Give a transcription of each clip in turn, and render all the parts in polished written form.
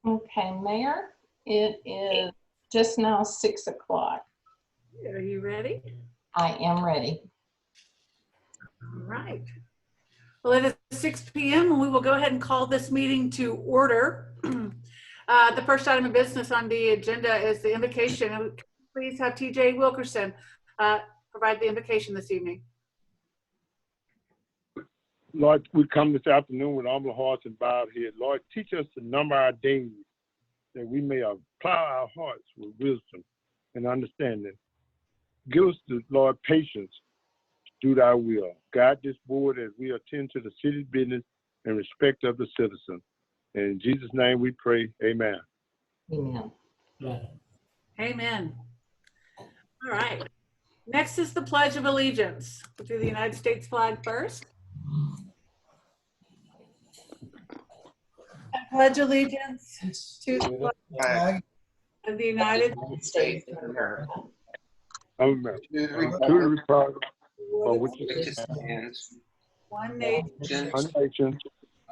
Okay, Mayor, it is just now 6 o'clock. Are you ready? I am ready. All right. Well, it is 6 p.m. and we will go ahead and call this meeting to order. The first item of business on the agenda is the invocation. Please have TJ Wilkerson provide the invocation this evening. Lord, we come this afternoon with humble hearts and bowed heads. Lord, teach us to number our days that we may apply our hearts with wisdom and understanding. Give us, Lord, patience to do thy will. Guide this board as we attend to the city's business and respect of the citizen. And in Jesus' name we pray, amen. Amen. Amen. All right. Next is the Pledge of Allegiance. We'll do the United States flag first. I pledge allegiance to the flag of the United States of America. Amen. To the republic for which it stands, one nation,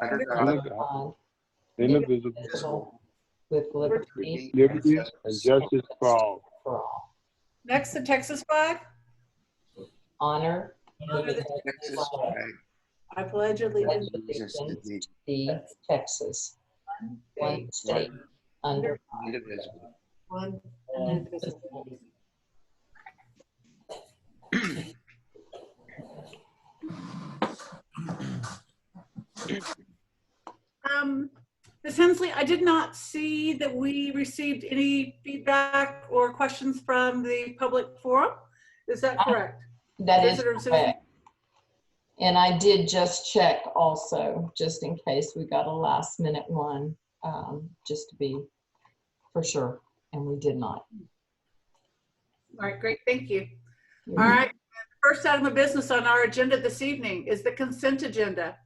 under God, indivisible, with liberty liberty and justice for all. Next, the Texas flag. Honor the Texas flag. I pledge allegiance to the Texas, one state, under God, Indivisible. one indivisible. Ms. Hensley, I did not see that we received any feedback or questions from the public forum. Is that correct? That is correct. And I did just check also, just in case we got a last minute one, just to be for sure, and we did not. All right, great, thank you. All right, first item of business on our agenda this evening is the consent agenda.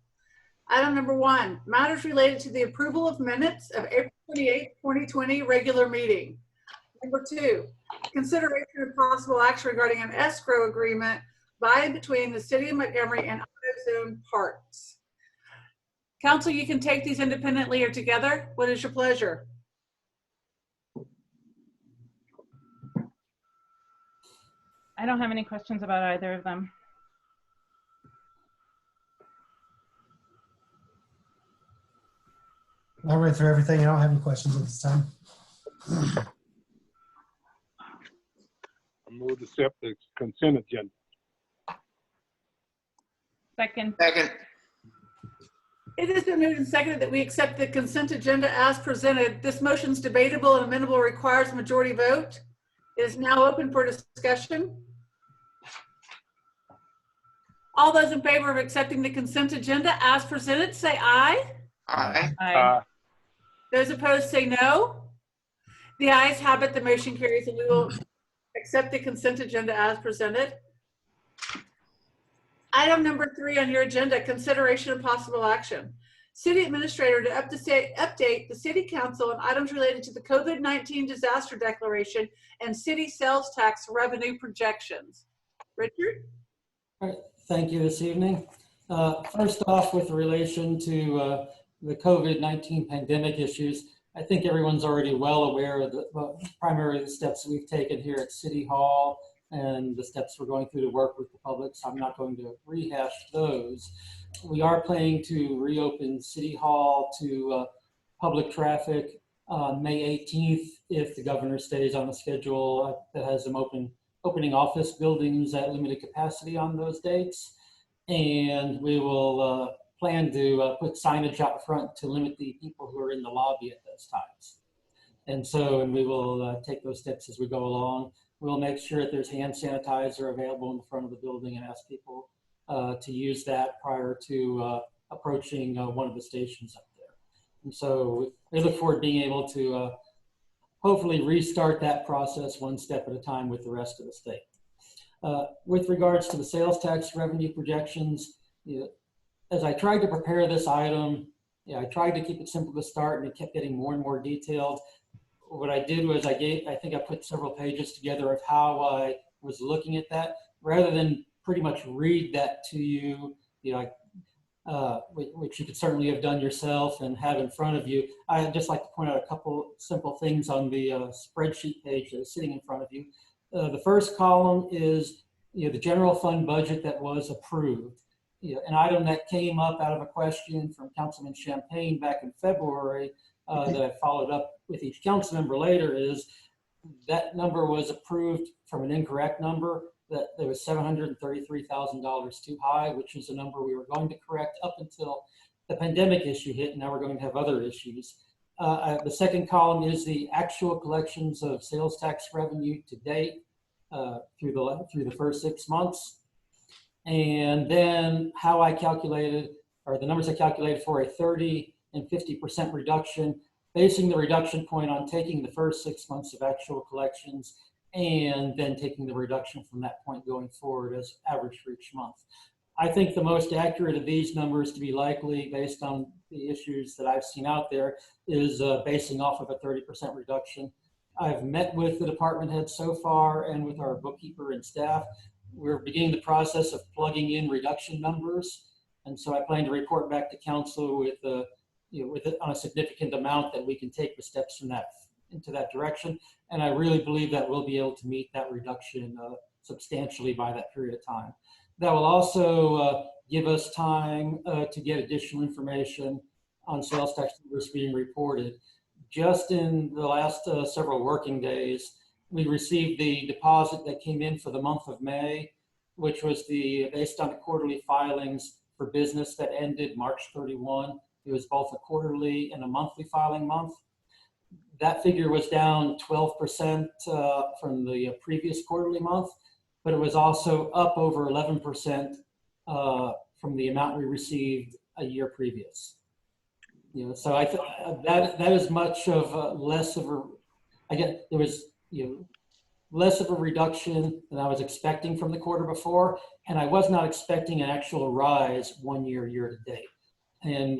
Item number 1, matters related to the approval of minutes of April 28, 2020 regular meeting. Number 2, consideration of possible action regarding an escrow agreement by and between the City of Montgomery and AutoZone Parts. Council, you can take these independently or together. What is your pleasure? I don't have any questions about either of them. I read through everything. I don't have any questions at this time. I move to accept the consent agenda. Second. It has been moved and seconded that we accept the consent agenda as presented. This motion is debatable and amendable, requires a majority vote. It is now open for discussion. All those in favor of accepting the consent agenda as presented, say aye. Aye. Those opposed say no. The ayes have it, the motion carries, and we will accept the consent agenda as presented. Item number 3 on your agenda, consideration of possible action. City administrator to update the city council on items related to the COVID-19 disaster declaration and city sales tax revenue projections. Richard? All right, thank you this evening. First off, with relation to the COVID-19 pandemic issues, I think everyone's already well aware of primarily the steps we've taken here at City Hall and the steps we're going through to work with the public, so I'm not going to rehash those. We are planning to reopen City Hall to public traffic May 18th if the governor stays on the schedule that has them opening office buildings at limited capacity on those dates. And we will plan to put signage out front to limit the people who are in the lobby at those times. And we will take those steps as we go along. We'll make sure that there's hand sanitizer available in the front of the building and ask people to use that prior to approaching one of the stations up there. And so we look forward to being able to hopefully restart that process one step at a time with the rest of the state. With regards to the sales tax revenue projections, as I tried to prepare this item, I tried to keep it simple to start, and it kept getting more and more detailed. What I did was I think I put several pages together of how I was looking at that. Rather than pretty much read that to you, which you could certainly have done yourself and have in front of you. I'd just like to point out a couple simple things on the spreadsheet page that is sitting in front of you. The first column is the general fund budget that was approved. An item that came up out of a question from Councilman Champagne back in February that I followed up with each council member later is that number was approved from an incorrect number, that there was $733,000 too high, which is a number we were going to correct up until the pandemic issue hit, and now we're going to have other issues. The second column is the actual collections of sales tax revenue to date through the first 6 months. And then how I calculated, or the numbers I calculated for a 30 and 50% reduction, basing the reduction point on taking the first 6 months of actual collections and then taking the reduction from that point going forward as average for each month. I think the most accurate of these numbers to be likely based on the issues that I've seen out there is basing off of a 30% reduction. I've met with the department heads so far and with our bookkeeper and staff. We're beginning the process of plugging in reduction numbers. And so I plan to report back to council with on a significant amount that we can take the steps from that into that direction. And I really believe that we'll be able to meet that reduction substantially by that period of time. That will also give us time to get additional information on sales tax numbers being reported. Just in the last several working days, we received the deposit that came in for the month of May, which was based on the quarterly filings for business that ended March 31. It was both a quarterly and a monthly filing month. That figure was down 12% from the previous quarterly month, but it was also up over 11% from the amount we received a year previous. So I that is much of less of a, again, there was less of a reduction than I was expecting from the quarter before, and I was not expecting an actual rise 1 year to date. And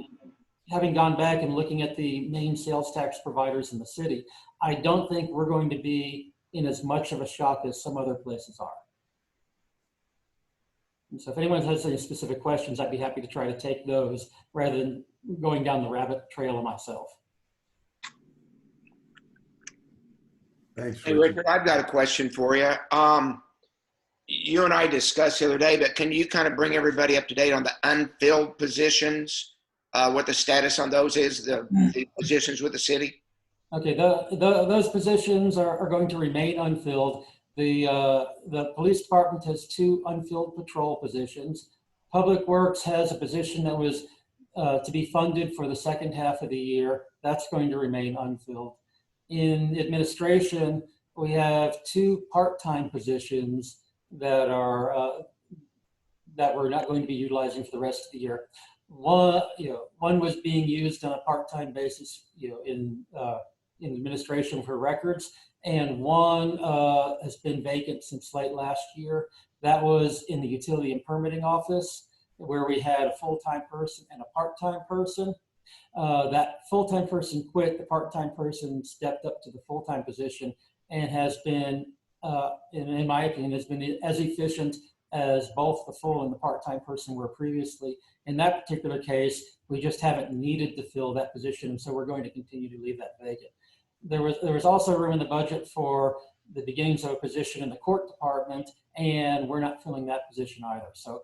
having gone back and looking at the main sales tax providers in the city, I don't think we're going to be in as much of a shock as some other places are. And so if anyone has any specific questions, I'd be happy to try to take those rather than going down the rabbit trail of myself. Thanks, Hey, Richard. Richard, I've got a question for you. You and I discussed the other day, but can you kind of bring everybody up to date on the unfilled positions, what the status on those is, the positions with the city? Okay, those positions are going to remain unfilled. The police department has 2 unfilled patrol positions. Public Works has a position that was to be funded for the second half of the year. That's going to remain unfilled. In administration, we have 2 part-time positions that we're not going to be utilizing for the rest of the year. One was being used on a part-time basis, in administration for records, and one has been vacant since late last year. That was in the utility and permitting office, where we had a full-time person and a part-time person. That full-time person quit, the part-time person stepped up to the full-time position and has been, in my opinion, has been as efficient as both the full and the part-time person were previously. In that particular case, we just haven't needed to fill that position, and so we're going to continue to leave that vacant. There was also room in the budget for the beginnings of a position in the court department, and we're not filling that position either. So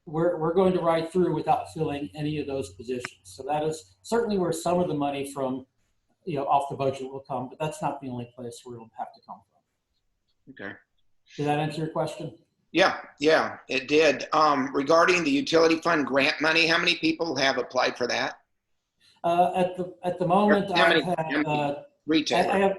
we're going to ride through without filling any of those positions. So that is certainly where some of the money from, off the budget will come, but that's not the only place where it'll have to come from. Okay. Did that answer your question? Yeah, it did. Regarding the utility fund grant money, how many people have applied for that? At the moment, Retailer.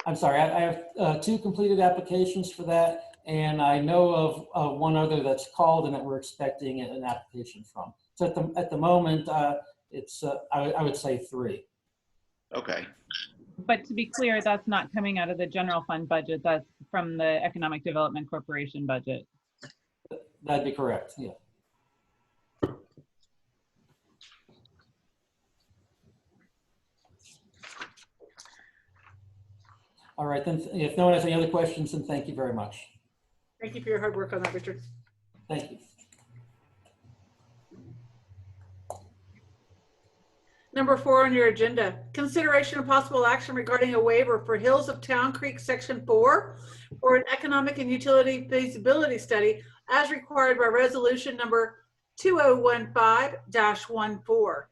I have 2 completed applications for that, and I know of one other that's called and that we're expecting an application from. So at the moment, it's I would say 3. Okay. But to be clear, that's not coming out of the general fund budget. That's from the Economic Development Corporation budget. That'd be correct. Yeah. All right, then if no one has any other questions, then thank you very much. Thank you for your hard work on that, Richard. Thank you. Number 4 on your agenda, consideration of possible action regarding a waiver for Hills of Town Creek Section 4 for an economic and utility feasibility study as required by resolution number 2015-14.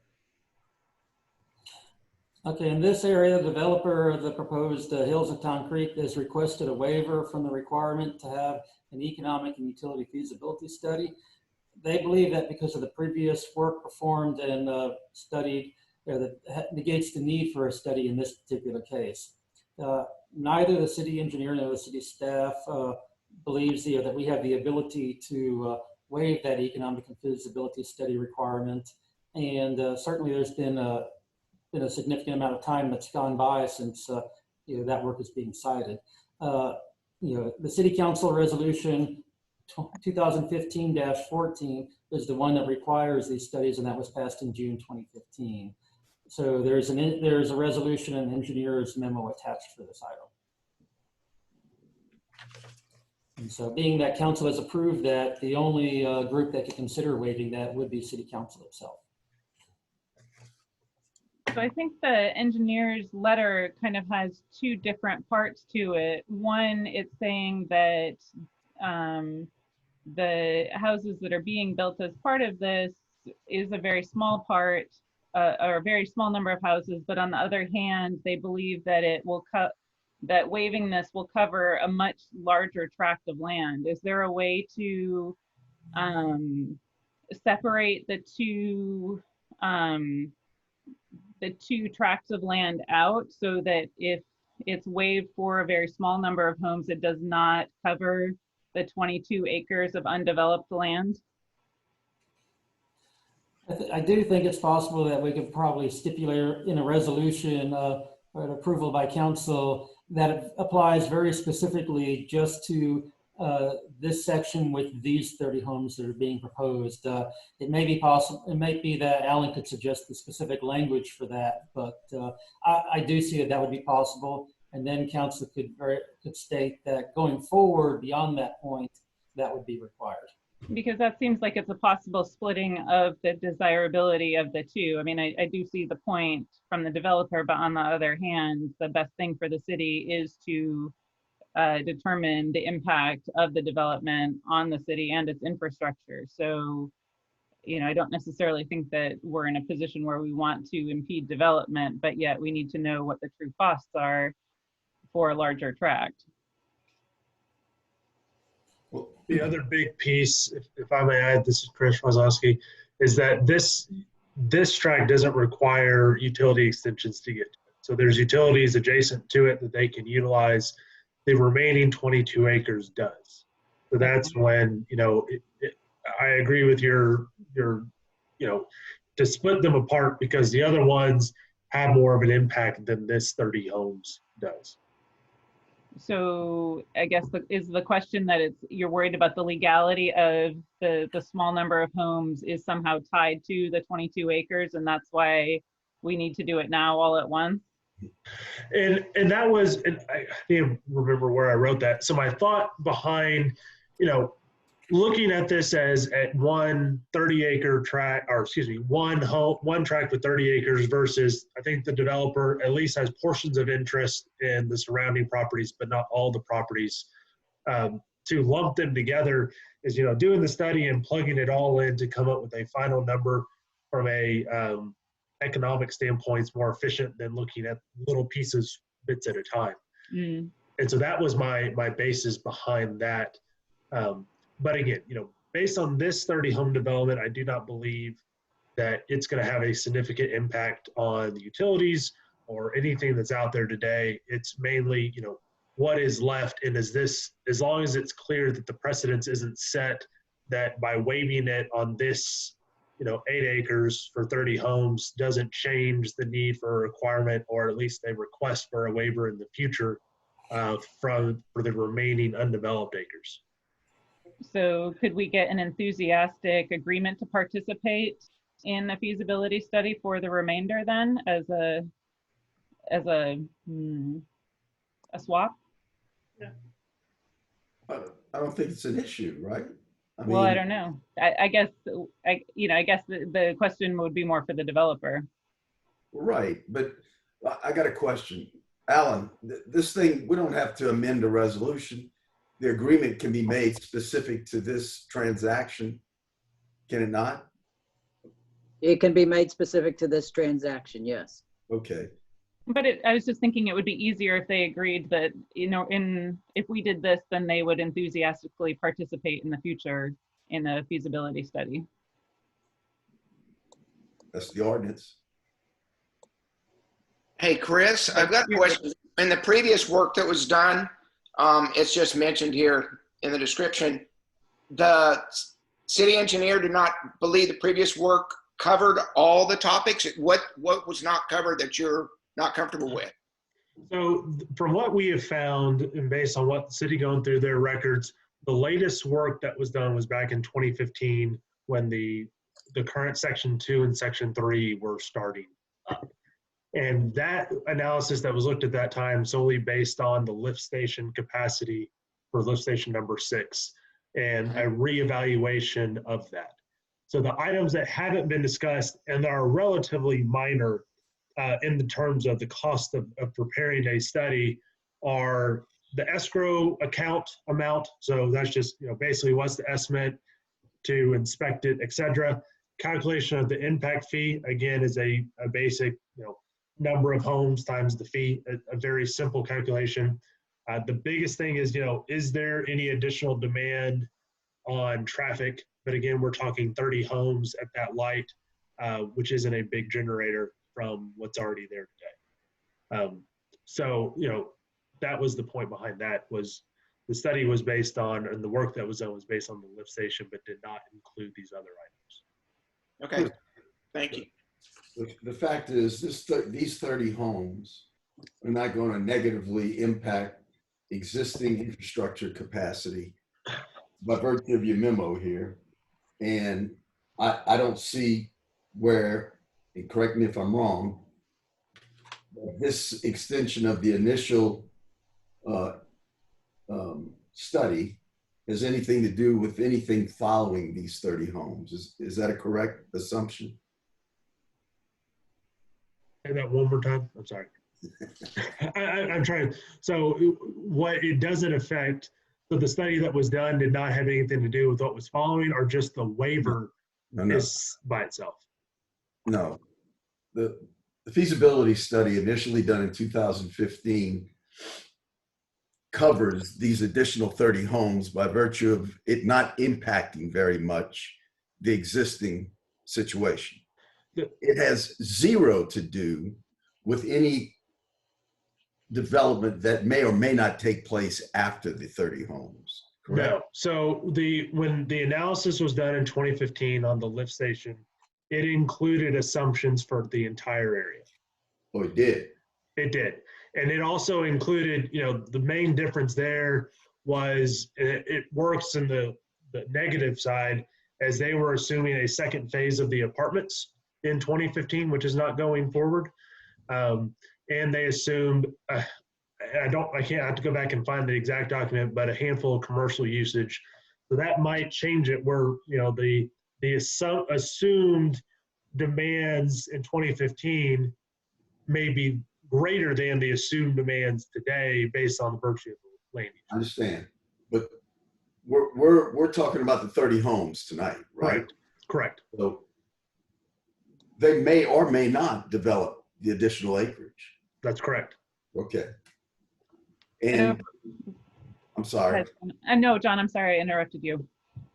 Okay, in this area, the developer of the proposed Hills of Town Creek has requested a waiver from the requirement to have an economic and utility feasibility study. They believe that because of the previous work performed and studied, that negates the need for a study in this particular case. Neither the city engineer nor the city staff believes that we have the ability to waive that economic and feasibility study requirement. And certainly there's been a significant amount of time that's gone by since that work is being cited. The City Council Resolution 2015-14 is the one that requires these studies, and that was passed in June 2015. So there's a resolution and engineer's memo attached for this item. And so being that council has approved that, the only group that could consider waiving that would be City Council itself. So I think the engineer's letter kind of has two different parts to it. One, it's saying that the houses that are being built as part of this is a very small part, or a very small number of houses, but on the other hand, they believe that it will that waiving this will cover a much larger tract of land. Is there a way to separate the two tracts of land out so that if it's waived for a very small number of homes, it does not cover the 22 acres of undeveloped land? I do think it's possible that we could probably stipulate in a resolution or an approval by council that it applies very specifically just to this section with these 30 homes that are being proposed. It may be possible, it might be that Alan could suggest the specific language for that, but I do see that would be possible. And then council could state that going forward beyond that point, that would be required. Because that seems like it's a possible splitting of the desirability of the two. I mean, I do see the point from the developer, but on the other hand, the best thing for the city is to determine the impact of the development on the city and its infrastructure. So, I don't necessarily think that we're in a position where we want to impede development, but yet we need to know what the true costs are for a larger tract. Well, the other big piece, if I may add, this is Chris Wazowski, is that this tract doesn't require utility extensions to get to it. So there's utilities adjacent to it that they can utilize. The remaining 22 acres does. So that's when, I agree with your, to split them apart because the other ones have more of an impact than this 30 homes does. So I guess is the question that you're worried about the legality of the small number of homes is somehow tied to the 22 acres, and that's why we need to do it now all at once? And that was, and I can't remember where I wrote that. So my thought behind, looking at this as at one 30-acre tract, or excuse me, one tract with 30 acres versus, I think the developer at least has portions of interest in the surrounding properties, but not all the properties. To lump them together is, doing the study and plugging it all in to come up with a final number from a economic standpoint is more efficient than looking at little pieces, bits at a time. And so that was my basis behind that. But again, based on this 30 home development, I do not believe that it's going to have a significant impact on the utilities or anything that's out there today. It's mainly, what is left, and is this, as long as it's clear that the precedence isn't set, that by waiving it on this, 8 acres for 30 homes doesn't change the need for a requirement or at least a request for a waiver in the future for the remaining undeveloped acres. So could we get an enthusiastic agreement to participate in the feasibility study for the remainder then as a swap? Yeah. I don't think it's an issue, right? Well, I don't know. I guess the question would be more for the developer. Right, but I got a question. Alan, this thing, we don't have to amend the resolution. The agreement can be made specific to this transaction, can it not? It can be made specific to this transaction, yes. Okay, But I was just thinking it would be easier if they agreed that, if we did this, then they would enthusiastically participate in the future in a feasibility study. that's the ordinance. Hey, Chris, I've got a question. In the previous work that was done, it's just mentioned here in the description, the city engineer did not believe the previous work covered all the topics. What was not covered that you're not comfortable with? So from what we have found, and based on what the city going through their records, the latest work that was done was back in 2015 when the current Section 2 and Section 3 were starting up. And that analysis that was looked at that time solely based on the lift station capacity for lift station number 6 and a reevaluation of that. So the items that haven't been discussed and that are relatively minor in the terms of the cost of preparing a study are the escrow account amount. So that's just, basically what's the estimate to inspect it, et cetera. Calculation of the impact fee, again, is a basic, number of homes times the fee, a very simple calculation. The biggest thing is there any additional demand on traffic? But again, we're talking 30 homes at that light, which isn't a big generator from what's already there today. So, that was the point behind that. Was the study was based on, and the work that was done was based on the lift station, but did not include these other items. Okay, thank you. The fact is, these 30 homes are not going to negatively impact existing infrastructure capacity by virtue of your memo here. And I don't see where, and correct me if I'm wrong, this extension of the initial study has anything to do with anything following these 30 homes. Is that a correct assumption? Say that one more time. I'm sorry. I'm trying. So what it doesn't affect, so the study that was done did not have anything to do with what was following, or just the waiver is by itself? No. The feasibility study initially done in 2015 covers these additional 30 homes by virtue of it not impacting very much the existing situation. It has zero to do with any development that may or may not take place after the 30 homes. Correct? No. So when the analysis was done in 2015 on the lift station, it included assumptions for the entire area. Oh, it did. It did. And it also included, the main difference there was it works in the negative side, as they were assuming a second phase of the apartments in 2015, which is not going forward. And they assumed, I have to go back and find the exact document, but a handful of commercial usage. So that might change it where, the assumed demands in 2015 may be greater than the assumed demands today based on the virtue of the land use. I understand, but we're talking about the 30 homes tonight, right? Correct. So they may or may not develop the additional acreage. That's correct. Okay. And I'm sorry. No, John, I'm sorry I interrupted you.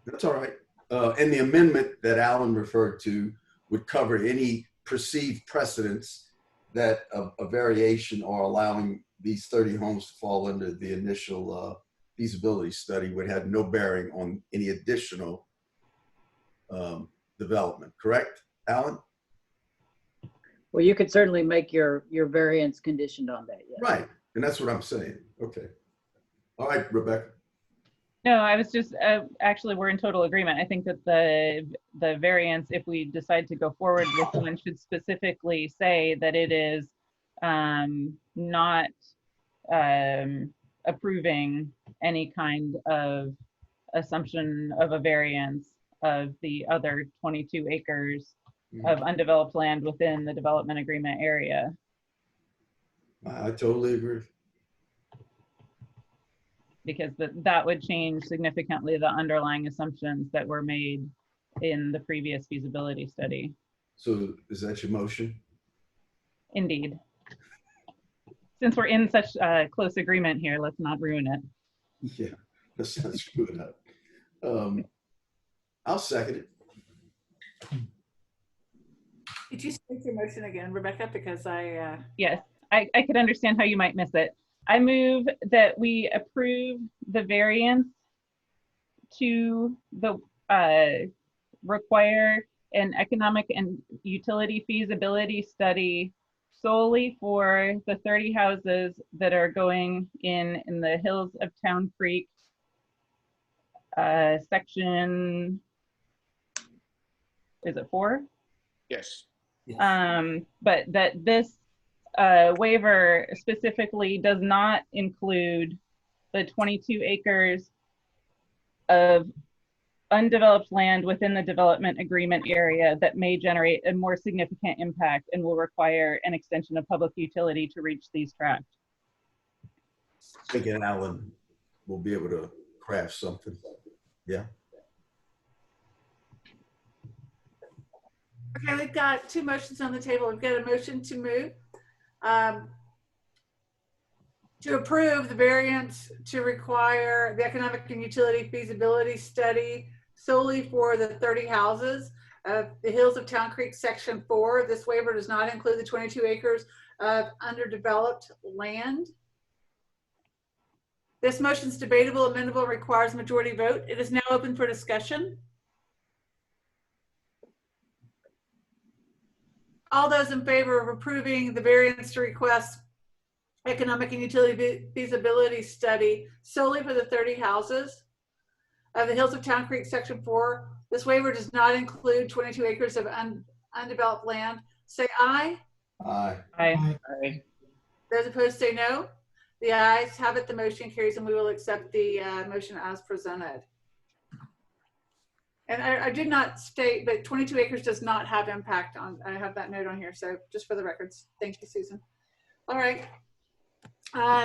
That's all right. And the amendment that Alan referred to would cover any perceived precedents that a variation or allowing these 30 homes to fall under the initial feasibility study would have no bearing on any additional development. Correct, Alan? Well, you could certainly make your variance conditioned on that, yes. Right, and that's what I'm saying. Okay. All right, Rebecca. No, I was just, actually, we're in total agreement. I think that the variance, if we decide to go forward with one, should specifically say that it is not approving any kind of assumption of a variance of the other 22 acres of undeveloped land within the development agreement area. I totally agree. Because that would change significantly the underlying assumptions that were made in the previous feasibility study. So is that your motion? Indeed. Since we're in such close agreement here, let's not ruin it. Yeah, let's not screw it up. I'll second it. Could you state your motion again, Rebecca? Because Yes, I could understand how you might miss it. I move that we approve the variance to the require an economic and utility feasibility study solely for the 30 houses that are going in the hills of Town Creek, section, is it 4? Yes. But that this waiver specifically does not include the 22 acres of undeveloped land within the development agreement area that may generate a more significant impact and will require an extension of public utility to reach these tracts. Thinking Alan will be able to craft something. Yeah. okay, we've got 2 motions on the table. We've got a motion to move to approve the variance to require the economic and utility feasibility study solely for the 30 houses of the hills of Town Creek, section 4. This waiver does not include the 22 acres of underdeveloped land. This motion is debatable, amendable, and requires a majority vote. It is now open for discussion. All those in favor of approving the variance to request economic and utility feasibility study solely for the 30 houses of the hills of Town Creek, section 4. This waiver does not include 22 acres of undeveloped land. Say aye. Aye. Aye. Those opposed say no. The ayes have it. The motion carries, and we will accept the motion as presented. And I did not state, but 22 acres does not have impact on, I have that note on here. So just for the records, thank you, Susan. All right.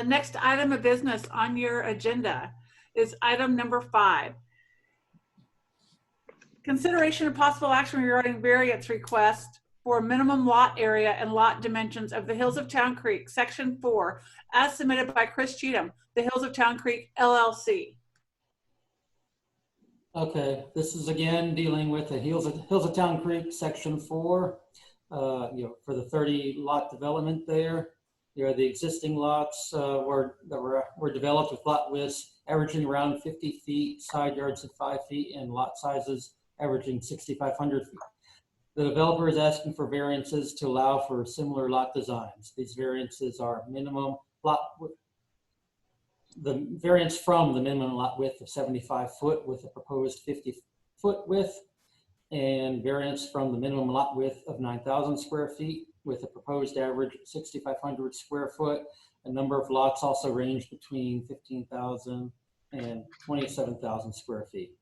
Next item of business on your agenda is item number 5. Consideration of possible action regarding variance request for minimum lot area and lot dimensions of the Hills of Town Creek, section 4, as submitted by Chris Cheatham, the Hills of Town Creek, LLC. Okay, this is again dealing with the Hills of Town Creek, section 4, for the 30 lot development there. The existing lots were developed with lot widths averaging around 50 feet, side yards of 5 feet, and lot sizes averaging 6,500 feet. The developer is asking for variances to allow for similar lot designs. These variances are minimum lot width. The variance from the minimum lot width of 75 foot with a proposed 50 foot width, and variance from the minimum lot width of 9,000 square feet with a proposed average 6,500 square foot. A number of lots also range between 15,000 and 27,000 square feet.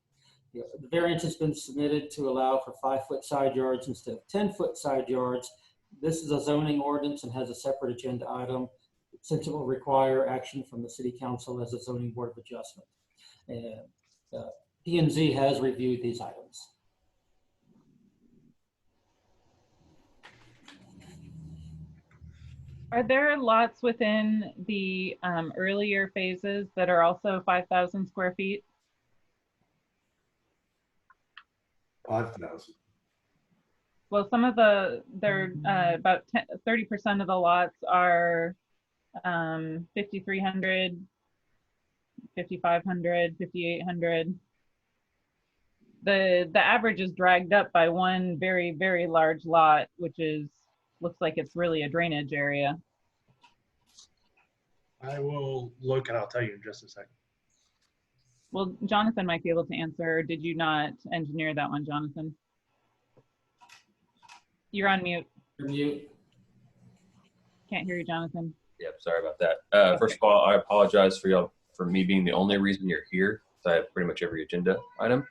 The variance has been submitted to allow for 5-foot side yards instead of 10-foot side yards. This is a zoning ordinance and has a separate agenda item, since it will require action from the City Council as a zoning board of adjustment. And P&Z has reviewed these items. Are there lots within the earlier phases that are also 5,000 square feet? 5,000. Well, some of they're about 30% of the lots are 5,300, 5,500, 5,800. The average is dragged up by one very, very large lot, which looks like it's really a drainage area. I will look and I'll tell you in just a second. Well, Jonathan might be able to answer. Did you not engineer that one, Jonathan? You're on mute. You're mute. Can't hear you, Jonathan. Yep, sorry about that. First of all, I apologize for me being the only reason you're here. I have pretty much every agenda item.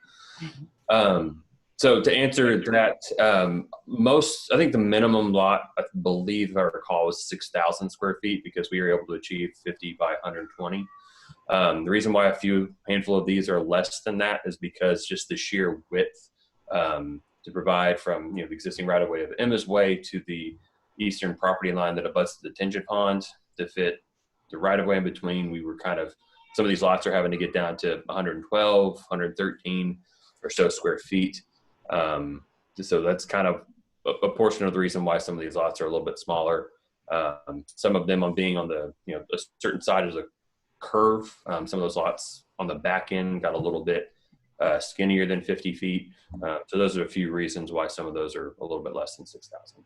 So to answer that, I think the minimum lot, I believe, if I recall, was 6,000 square feet because we were able to achieve 50 by 120. The reason why handful of these are less than that is because just the sheer width to provide from the existing right of way of Emma's Way to the eastern property line that abuts the detention pond to fit the right of way in between. We were some of these lots are having to get down to 112, 113 or so square feet. So that's kind of a portion of the reason why some of these lots are a little bit smaller. Some of them on being on the a certain side is a curve. Some of those lots on the back end got a little bit skinnier than 50 feet. So those are a few reasons why some of those are a little bit less than 6,000.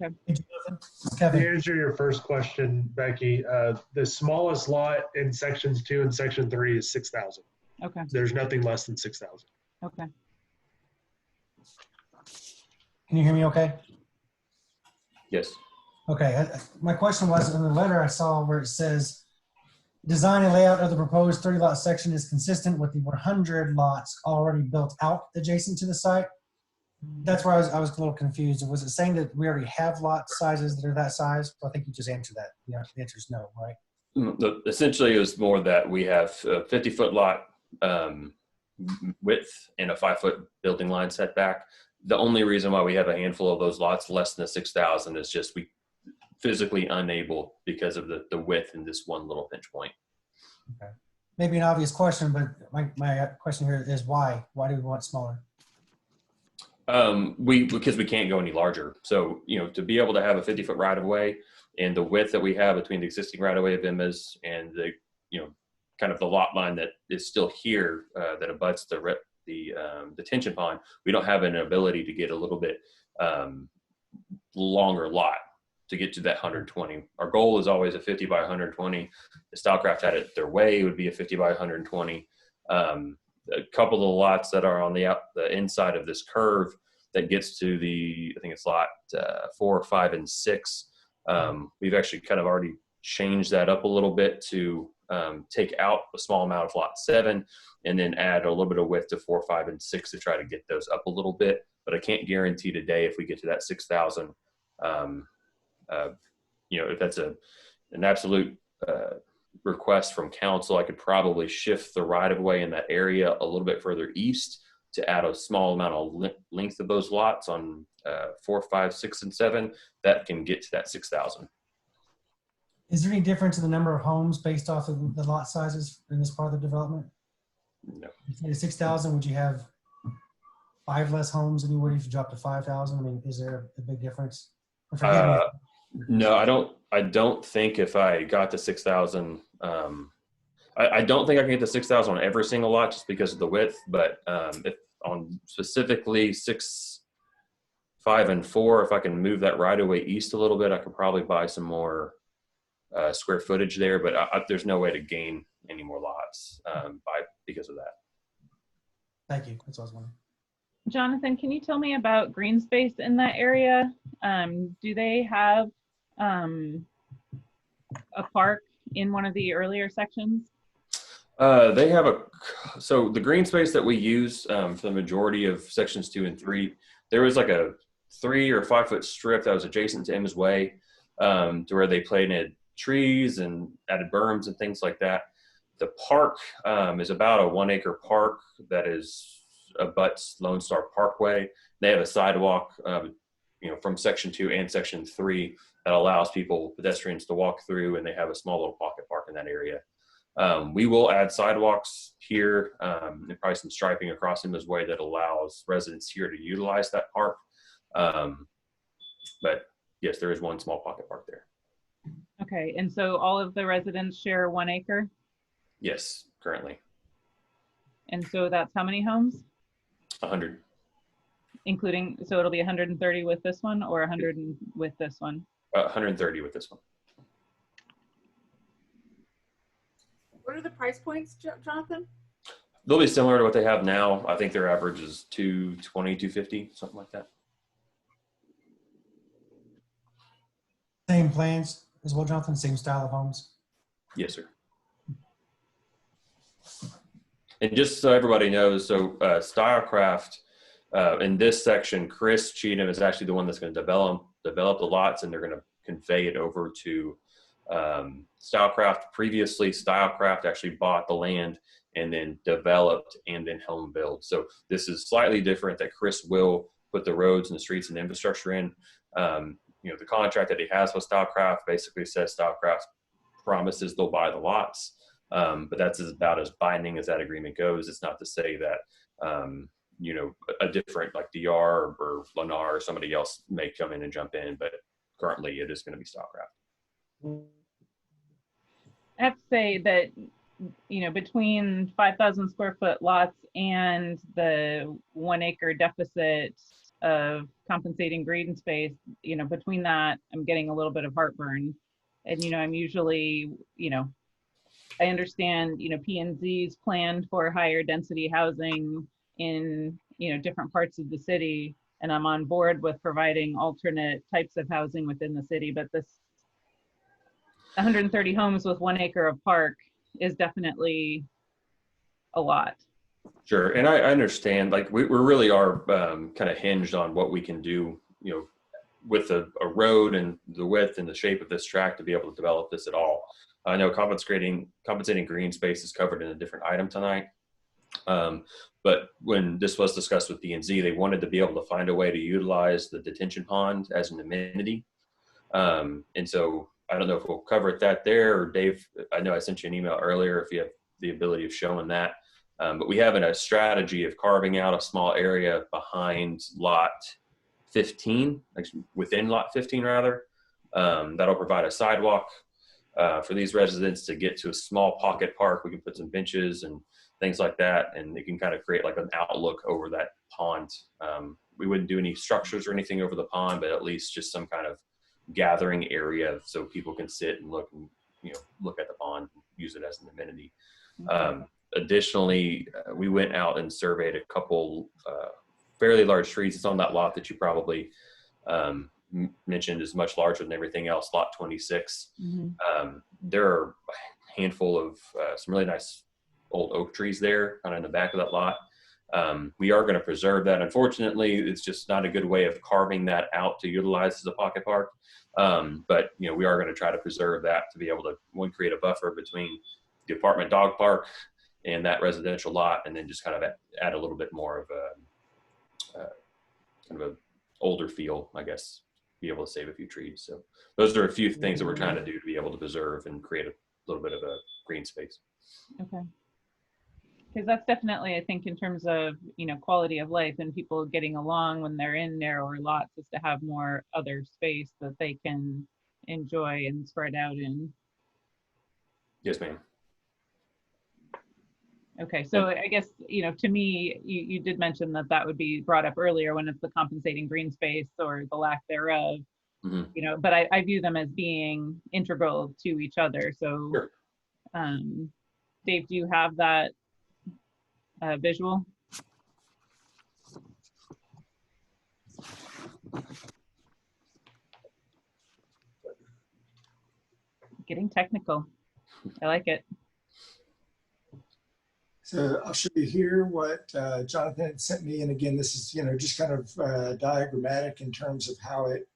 Okay. To Kevin, answer your first question, Becky, the smallest lot in sections 2 and section 3 is 6,000. Okay. There's nothing less than 6,000. Okay. can you hear me okay? Yes. Okay, my question was, in the letter I saw where it says, design and layout of the proposed 30 lot section is consistent with the 100 lots already built out adjacent to the site. That's where I was a little confused. Was it saying that we already have lot sizes that are that size? Well, I think you just answered that. Yeah, the answer is no, right? Essentially, it was more that we have a 50-foot lot width and a 5-foot building line setback. The only reason why we have a handful of those lots less than 6,000 is just we physically unable because of the width in this one little pinch point. Okay. Maybe an obvious question, but my question here is why? Why do we want smaller? Because we can't go any larger. So, to be able to have a 50-foot right of way and the width that we have between the existing right of way of Emma's and the, kind of the lot line that is still here that abuts the detention pond, we don't have an ability to get a little bit longer lot to get to that 120. Our goal is always a 50 by 120. The Stylecraft had it their way, it would be a 50 by 120. A couple of the lots that are on the inside of this curve that gets to I think it's lot 4, 5, and 6. We've actually kind of already changed that up a little bit to take out a small amount of lot 7 and then add a little bit of width to 4, 5, and 6 to try to get those up a little bit. But I can't guarantee today if we get to that 6,000, if that's an absolute request from council, I could probably shift the right of way in that area a little bit further east to add a small amount of length of those lots on 4, 5, 6, and 7 that can get to that 6,000. Is there any difference in the number of homes based off of the lot sizes in this part of the development? No. If you had 6,000, would you have 5 less homes than you would if you dropped to 5,000? I mean, is there a big difference? No, I don't think if I got to 6,000, I don't think I can get to 6,000 on every single lot just because of the width. But if on specifically 6, 5, and 4, if I can move that right away east a little bit, I could probably buy some more square footage there. But there's no way to gain any more lots because of that. Thank you. That's what I was wondering. Jonathan, can you tell me about green space in that area? Do they have a park in one of the earlier sections? They have so the green space that we use for the majority of sections 2 and 3, there was like a 3 or 5 foot strip that was adjacent to Emma's Way to where they planted trees and added berms and things like that. The park is about a 1 acre park that abuts Lone Star Parkway. They have a sidewalk, from section 2 and section 3 that allows pedestrians to walk through, and they have a small little pocket park in that area. We will add sidewalks here and probably some striping across Emma's Way that allows residents here to utilize that park. But yes, there is one small pocket park there. Okay, and so all of the residents share 1 acre? Yes, currently. And so that's how many homes? 100. Including, so it'll be 130 with this one or 100 with this one? 130 with this one. What are the price points, Jonathan? They'll be similar to what they have now. I think their average is $220, $250, something like that. Same plans as well, Jonathan? Same style of homes? Yes, sir. And just so everybody knows, so Stylecraft, in this section, Chris Cheatham is actually the one that's going to develop the lots, and they're going to convey it over to Stylecraft. Previously, Stylecraft actually bought the land and then developed and then home build. So this is slightly different, that Chris will put the roads and the streets and infrastructure in. You know, the contract that he has with Stylecraft basically says Stylecraft promises they'll buy the lots. But that's about as binding as that agreement goes. It's not to say that, you know, a different like DR or Lennar or somebody else may come in and jump in, but currently it is going to be Stylecraft. I have to say that, you know, between 5,000 square foot lots and the 1 acre deficit of compensating green space, you know, between that, I'm getting a little bit of heartburn. And, you know, I'm usually, you know, I understand, you know, P&Z's planned for higher density housing in, you know, different parts of the city. And I'm on board with providing alternate types of housing within the city, but this 130 homes with 1 acre of park is definitely a lot. Sure, and I understand, like we really are kind of hinged on what we can do, you know, with a road and the width and the shape of this track to be able to develop this at all. I know compensating green space is covered in a different item tonight. But when this was discussed with P&Z, they wanted to be able to find a way to utilize the detention pond as an amenity. And so I don't know if we'll cover that there, or Dave, I know I sent you an email earlier if you have the ability of showing that. But we have a strategy of carving out a small area behind lot 15, within lot 15 rather, that'll provide a sidewalk for these residents to get to a small pocket park. We can put some benches and things like that, and it can kind of create like an outlook over that pond. We wouldn't do any structures or anything over the pond, but at least just some kind of gathering area so people can sit and look and, you know, look at the pond, use it as an amenity. Additionally, we went out and surveyed a couple fairly large trees. It's on that lot that you probably mentioned is much larger than everything else, lot 26. There are a handful of some really nice old oak trees there kind of in the back of that lot. We are going to preserve that. Unfortunately, it's just not a good way of carving that out to utilize as a pocket park. But, you know, we are going to try to preserve that to be able to, one, create a buffer between the apartment dog park and that residential lot, and then just kind of add a little bit more of a kind of a older feel, I guess, be able to save a few trees. So those are a few things that we're trying to do to be able to preserve and create a little bit of a green space. Okay. Because that's definitely, I think, in terms of, you know, quality of life and people getting along when they're in narrower lots, is to have more other space that they can enjoy and spread out in. Yes, ma'am. Okay, so I guess, you know, to me, you did mention that that would be brought up earlier when it's the compensating green space or the lack thereof, you know, but I view them as being integral to each other. So, sure. Dave, do you have that visual? Getting technical. I like it. So I'll show you here what Jonathan had sent me. And again, this is, you know, just kind of diagrammatic in terms of how it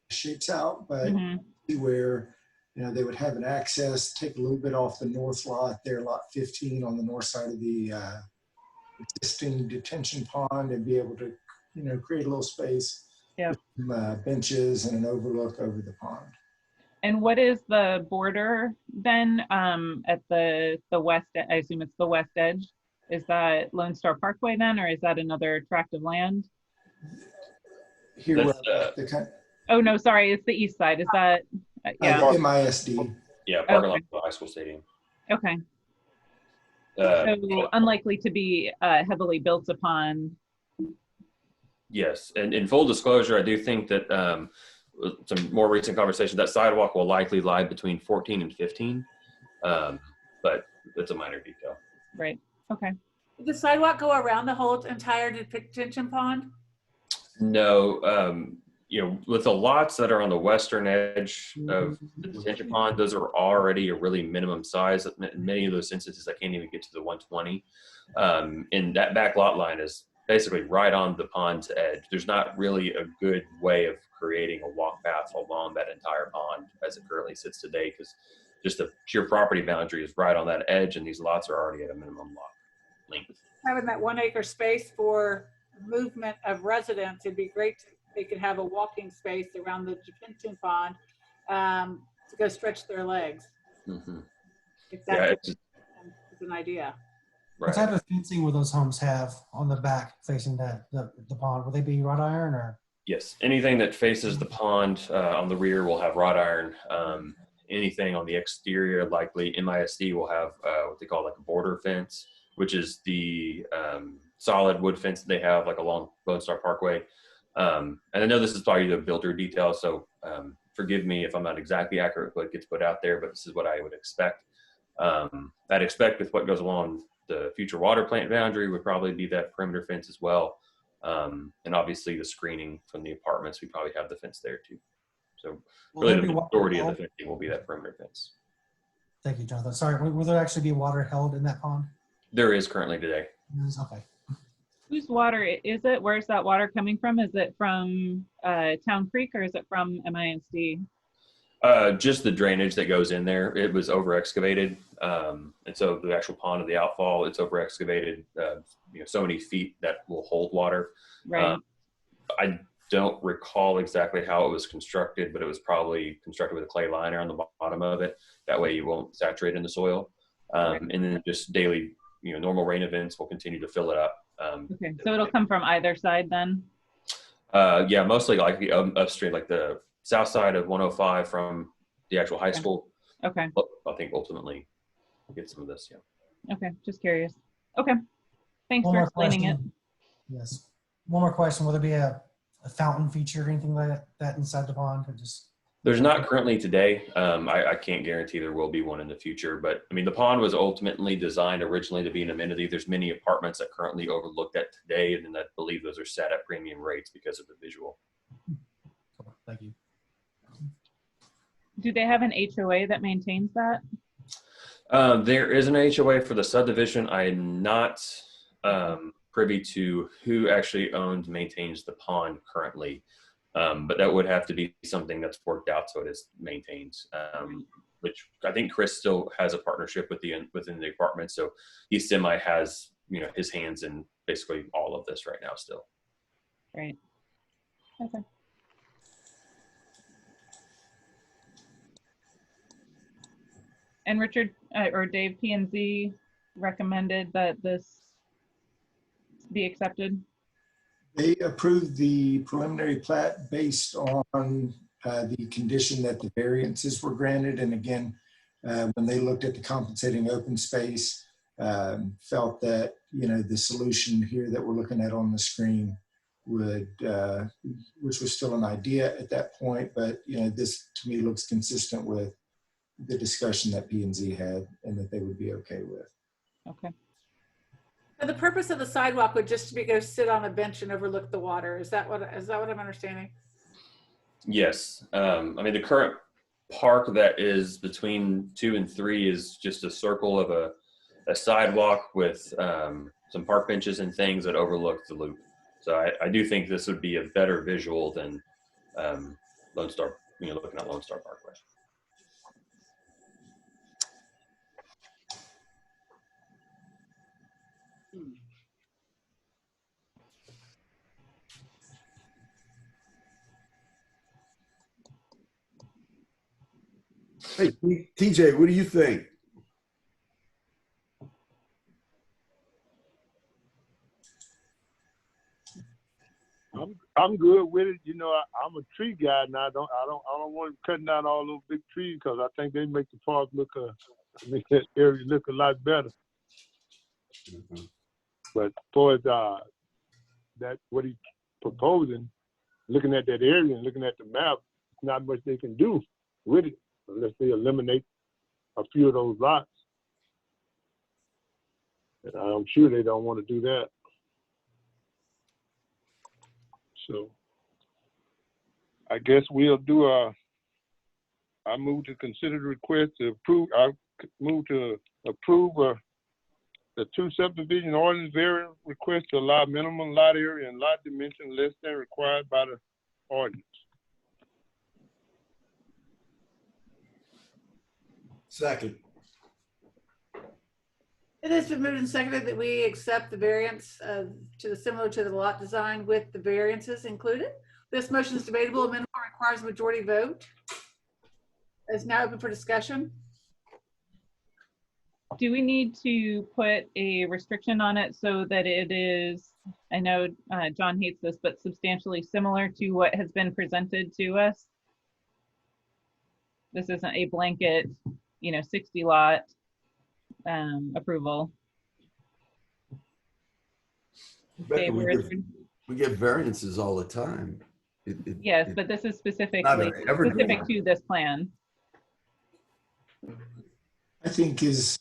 shapes out, but where, you know, they would have an access, take a little bit off the north lot there, lot 15 on the north side of the existing detention pond, and be able to, you know, create a little space, with some, benches and an overlook over the pond. And what is the border then at the west? I assume it's the west edge. Is that Lone Star Parkway then, or is that another tract of land? Here, oh no, sorry, it's the east side. Is that MISD? Yeah, parking lot of the high school stadium. Okay. So unlikely to be heavily built upon. Yes, and in full disclosure, I do think that some more recent conversation, that sidewalk will likely lie between 14 and 15, but it's a minor detail. Right. Okay. Did the sidewalk go around the whole entire detention pond? No. with the lots that are on the western edge of the detention pond, those are already a really minimum size. In many of those instances, I can't even get to the 120. And that back lot line is basically right on the pond's edge. There's not really a good way of creating a walk path along that entire pond as it currently sits today, because just the pure property boundary is right on that edge, and these lots are already at a minimum lot length. Having that 1 acre space for movement of residents, it'd be great to, they could have a walking space around the detention pond to go stretch their legs. Mm-hmm. If Yeah, that's an idea. Right. What type of fencing will those homes have on the back facing the pond? Will they be wrought iron or? Yes, anything that faces the pond on the rear will have wrought iron. Anything on the exterior, likely MISD, will have what they call like a border fence, which is the solid wood fence that they have like along Lone Star Parkway. And I know this is probably the builder detail, so forgive me if I'm not exactly accurate with what gets put out there, but this is what I would expect. I'd expect with what goes along the future water plant boundary would probably be that perimeter fence as well. And obviously the screening from the apartments, we probably have the fence there too. So really the majority of the fencing will be that perimeter fence. Thank you, Jonathan. Sorry, will there actually be water held in that pond? There is currently today. Okay. Whose water is it? Where's that water coming from? Is it from Town Creek or is it from MISD? Just the drainage that goes in there. It was over excavated. And so the actual pond of the outfall, it's over excavated, so many feet that will hold water. Right. I don't recall exactly how it was constructed, but it was probably constructed with a clay liner on the bottom of it. That way you won't saturate in the soil. And then just daily, normal rain events will continue to fill it up. Okay, so it'll come from either side then? Yeah, mostly like the upstream, like the south side of 105 from the actual high school. Okay. I think ultimately get some of this, yeah. Okay, just curious. Okay, thanks One for more explaining it. question. Yes. One more question. Will there be a fountain feature or anything like that inside the pond? Or just... There's not currently today. I can't guarantee there will be one in the future, but I mean, the pond was ultimately designed originally to be an amenity. There's many apartments that currently overlook that today, and I believe those are set at premium rates because of the visual. Thank you. Do they have an HOA that maintains that? There is an HOA for the subdivision. I'm not privy to who actually owns, maintains the pond currently. But that would have to be something that's worked out so it is maintained, which I think Chris still has a partnership within the apartment. So he semi has, his hands in basically all of this right now still. Right. Okay. And Richard or Dave, P&Z recommended that this be accepted? They approved the preliminary plat based on the condition that the variances were granted. And again, when they looked at the compensating open space, felt that, the solution here that we're looking at on the screen would, which was still an idea at that point, but, this to me looks consistent with the discussion that P&Z had and that they would be okay with. Okay. So the purpose of the sidewalk would just be go sit on a bench and overlook the water. Is that what I'm understanding? Yes. I mean, the current park that is between 2 and 3 is just a circle of a sidewalk with some park benches and things that overlook the loop. So I do think this would be a better visual than Lone Star, looking at Lone Star Parkway. Hey, TJ, what do you think? I'm good with it. I'm a tree guy, and I don't want them cutting down all those big trees because I think they make the park make that area look a lot better. Mm-hmm. But as far as that what he's proposing, looking at that area and looking at the map, there's not much they can do with it unless they eliminate a few of those lots. And I'm sure they don't want to do that. So I guess we'll do I move to consider the request to approve, I move to approve the 2 subdivision ordinance variance request to allow minimum lot area and lot dimension less than required by the ordinance. Second. It has been moved and seconded that we accept the variance similar to the lot design with the variances included. This motion is debatable. Amendment requires a majority vote. It's now open for discussion. Do we need to put a restriction on it so that it is, I know John hates this, but substantially similar to what has been presented to us? This isn't a blanket, 60 lot approval. Okay, We get variances all the time. Yes, but this is specific to this plan. I think as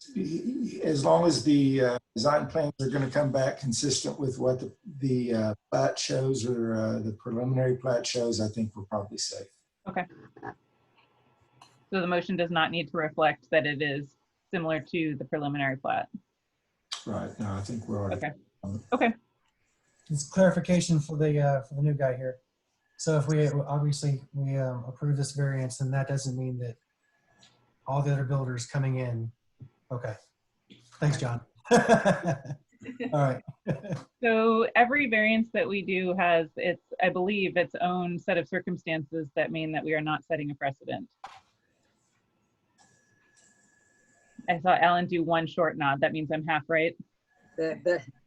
long as the design plans are going to come back consistent with what the plat shows or the preliminary plat shows, I think we're probably safe. Okay. So the motion does not need to reflect that it is similar to the preliminary plat. Right. No, I think we're already. Okay. Okay. It's clarification for the new guy here. So if we approve this variance, then that doesn't mean that all the other builders coming in. Okay. Thanks, John. All right. So every variance that we do has I believe, its own set of circumstances that mean that we are not setting a precedent. I saw Alan do one short nod. That means I'm half right.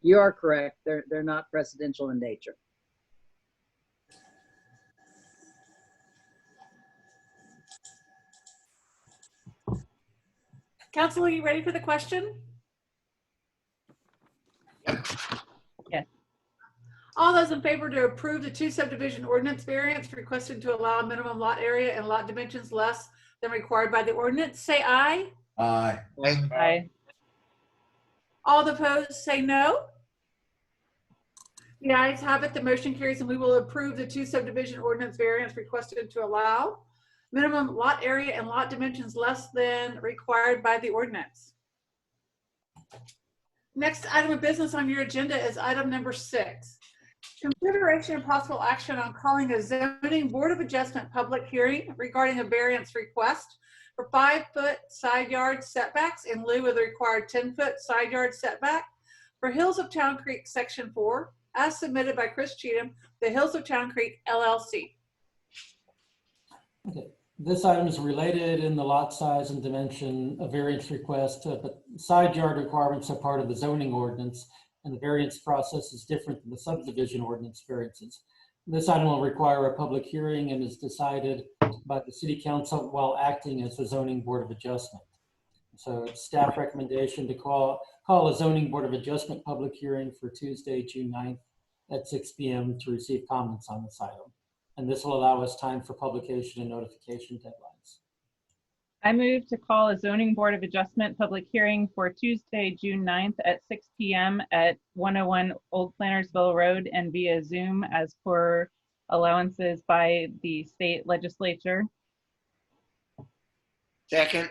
You are correct. They're not precedential in nature. Council, are you ready for the question? Yes. All those in favor to approve the 2 subdivision ordinance variance requested to allow minimum lot area and lot dimensions less than required by the ordinance, say aye. Aye. Aye. All opposed, say no. The ayes have it. The motion carries, and we will approve the 2 subdivision ordinance variance requested to allow minimum lot area and lot dimensions less than required by the ordinance. Next item of business on your agenda is item number 6. Consideration and possible action on calling a zoning board of adjustment public hearing regarding a variance request for 5-foot side yard setbacks in lieu of the required 10-foot side yard setback for Hills of Town Creek Section 4, as submitted by Chris Cheatham, the Hills of Town Creek LLC. Okay. This item is related in the lot size and dimension of variance request, but side yard requirements are part of the zoning ordinance, and the variance process is different than the subdivision ordinance variances. This item will require a public hearing and is decided by the City Council while acting as the Zoning Board of Adjustment. So it's staff recommendation to call a Zoning Board of Adjustment public hearing for Tuesday, June 9th at 6 p.m. to receive comments on this item. And this will allow us time for publication and notification deadlines. I move to call a zoning board of adjustment public hearing for Tuesday, June 9th at 6 p.m. at 101 Old Plantersville Road and via Zoom as per allowances by the state legislature. Second.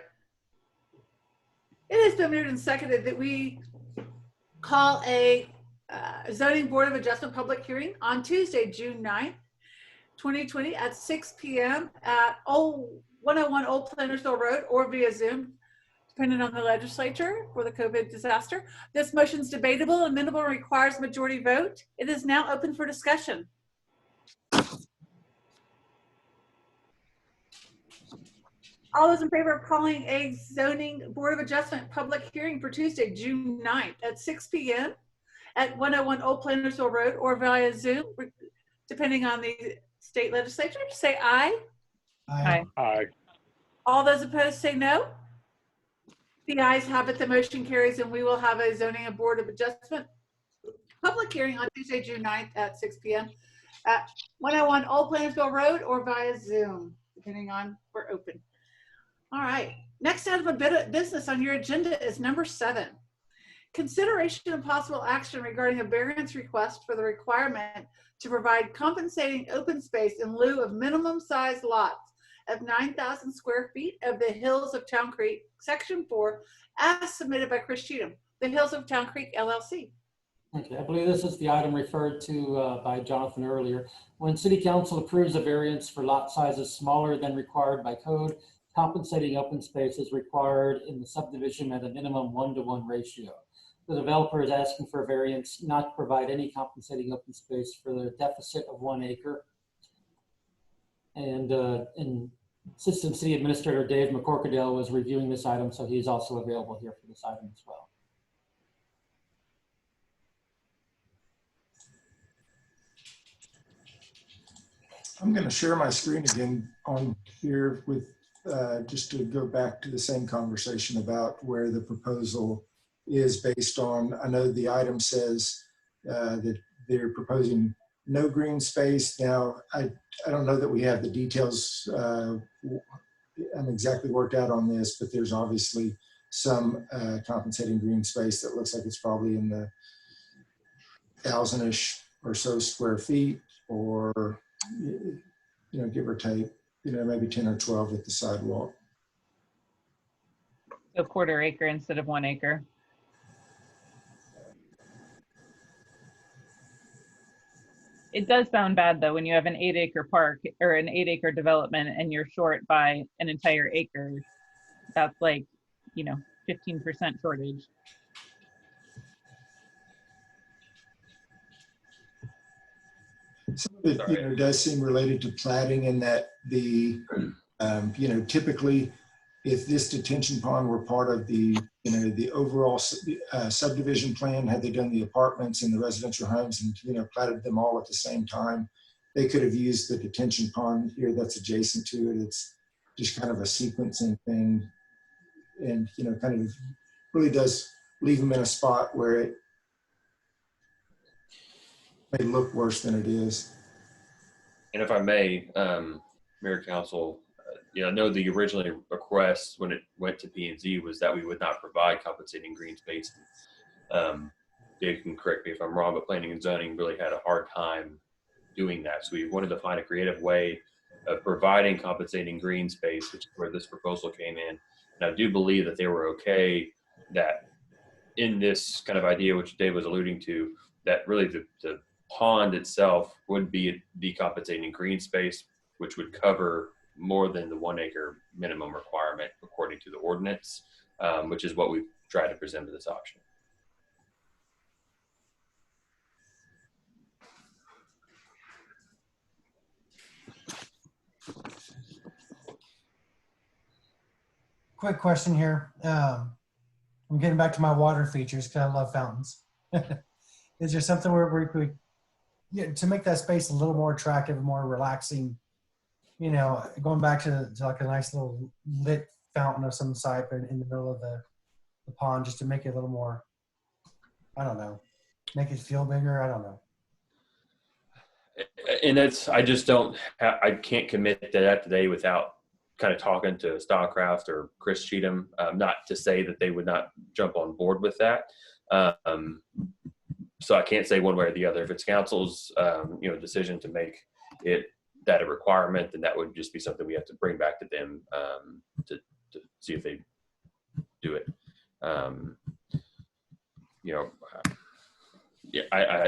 It has been moved and seconded that we call a zoning board of adjustment public hearing on Tuesday, June 9th, 2020 at 6 p.m. at 101 Old Plantersville Road or via Zoom, depending on the legislature for the COVID disaster. This motion is debatable and amendable and requires majority vote. It is now open for discussion. All those in favor of calling a zoning board of adjustment public hearing for Tuesday, June 9th at 6 p.m. at 101 Old Plantersville Road or via Zoom, depending on the state legislature, say aye. Aye. Aye. All those opposed say no. The ayes have it. The motion carries, and we will have a zoning and board of adjustment public hearing on Tuesday, June 9th at 6 p.m. at 101 Old Plantersville Road or via Zoom, depending on we're open. All right. Next item of business on your agenda is number 7. Consideration of possible action regarding a variance request for the requirement to provide compensating open space in lieu of minimum size lots of 9,000 square feet of the Hills of Town Creek, Section 4, as submitted by Chris Cheatham, the Hills of Town Creek LLC. Okay, I believe this is the item referred to by Jonathan earlier. When City Council approves a variance for lot sizes smaller than required by code, compensating open space is required in the subdivision at a minimum 1-to-1 ratio. The developer is asking for a variance not to provide any compensating open space for the deficit of 1 acre. And Assistant City Administrator Dave McCorkadale was reviewing this item, so he's also available here for this item as well. I'm going to share my screen again on here with just to go back to the same conversation about where the proposal is based on. I know the item says that they're proposing no green space. Now, I don't know that we have the details exactly worked out on this, but there's obviously some compensating green space that looks like it's probably in the 1,000-ish or so square feet, or give or take, maybe 10 or 12 at the sidewalk. So 1/4 acre instead of 1 acre. It does sound bad though, when you have an 8-acre park or an 8-acre development and you're short by an entire acre. That's like, 15% shortage. Some of it, does seem related to platting in that the, typically if this detention pond were part of the, the overall subdivision plan, had they done the apartments and the residential homes and, platted them all at the same time, they could have used the detention pond here that's adjacent to it. It's just kind of a sequencing thing, and, kind of really does leave them in a spot where it may look worse than it is. And if I may, Mayor Council, I know the original request when it went to P&Z was that we would not provide compensating green space. Dave can correct me if I'm wrong, but planning and zoning really had a hard time doing that. So we wanted to find a creative way of providing compensating green space, which is where this proposal came in. And I do believe that they were okay that in this kind of idea, which Dave was alluding to, that really the pond itself would be the compensating green space, which would cover more than the 1 acre minimum requirement according to the ordinance, which is what we've tried to present to this option. Quick question here. I'm getting back to my water features because I love fountains. Is there something where we could, to make that space a little more attractive and more relaxing, going back to like a nice little lit fountain of some type in the middle of the pond, just to make it a little more, I don't know, make it feel bigger. I don't know. And I can't commit to that today without kind of talking to Stockcraft or Chris Cheatham, not to say that they would not jump on board with that. So I can't say one way or the other. If it's council's, decision to make it that a requirement, then that would just be something we have to bring back to them to see if they do it. I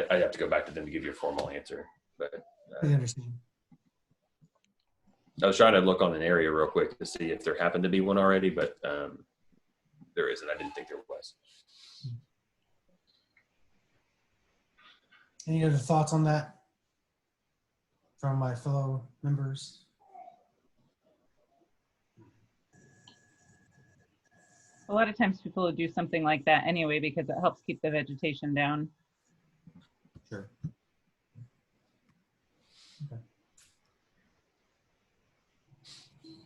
have to go back to them to give you a formal answer. But I understand. I was trying to look on an area real quick to see if there happened to be one already, but there isn't. I didn't think there was. Any other thoughts on that from my fellow members? A lot of times people will do something like that anyway because it helps keep the vegetation down. Sure. Okay.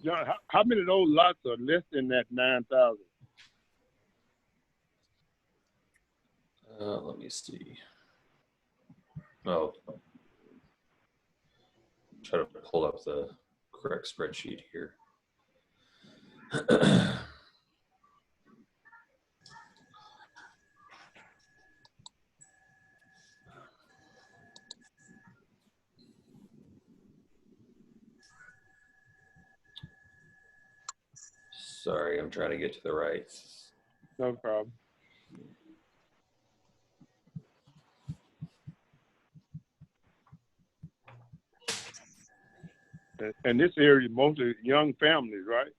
John, how many of those lots are less than that 9,000? Let me see. Oh, try to pull up the correct spreadsheet here. Sorry, I'm trying to get to the right. No problem. And this area, mostly young families, right?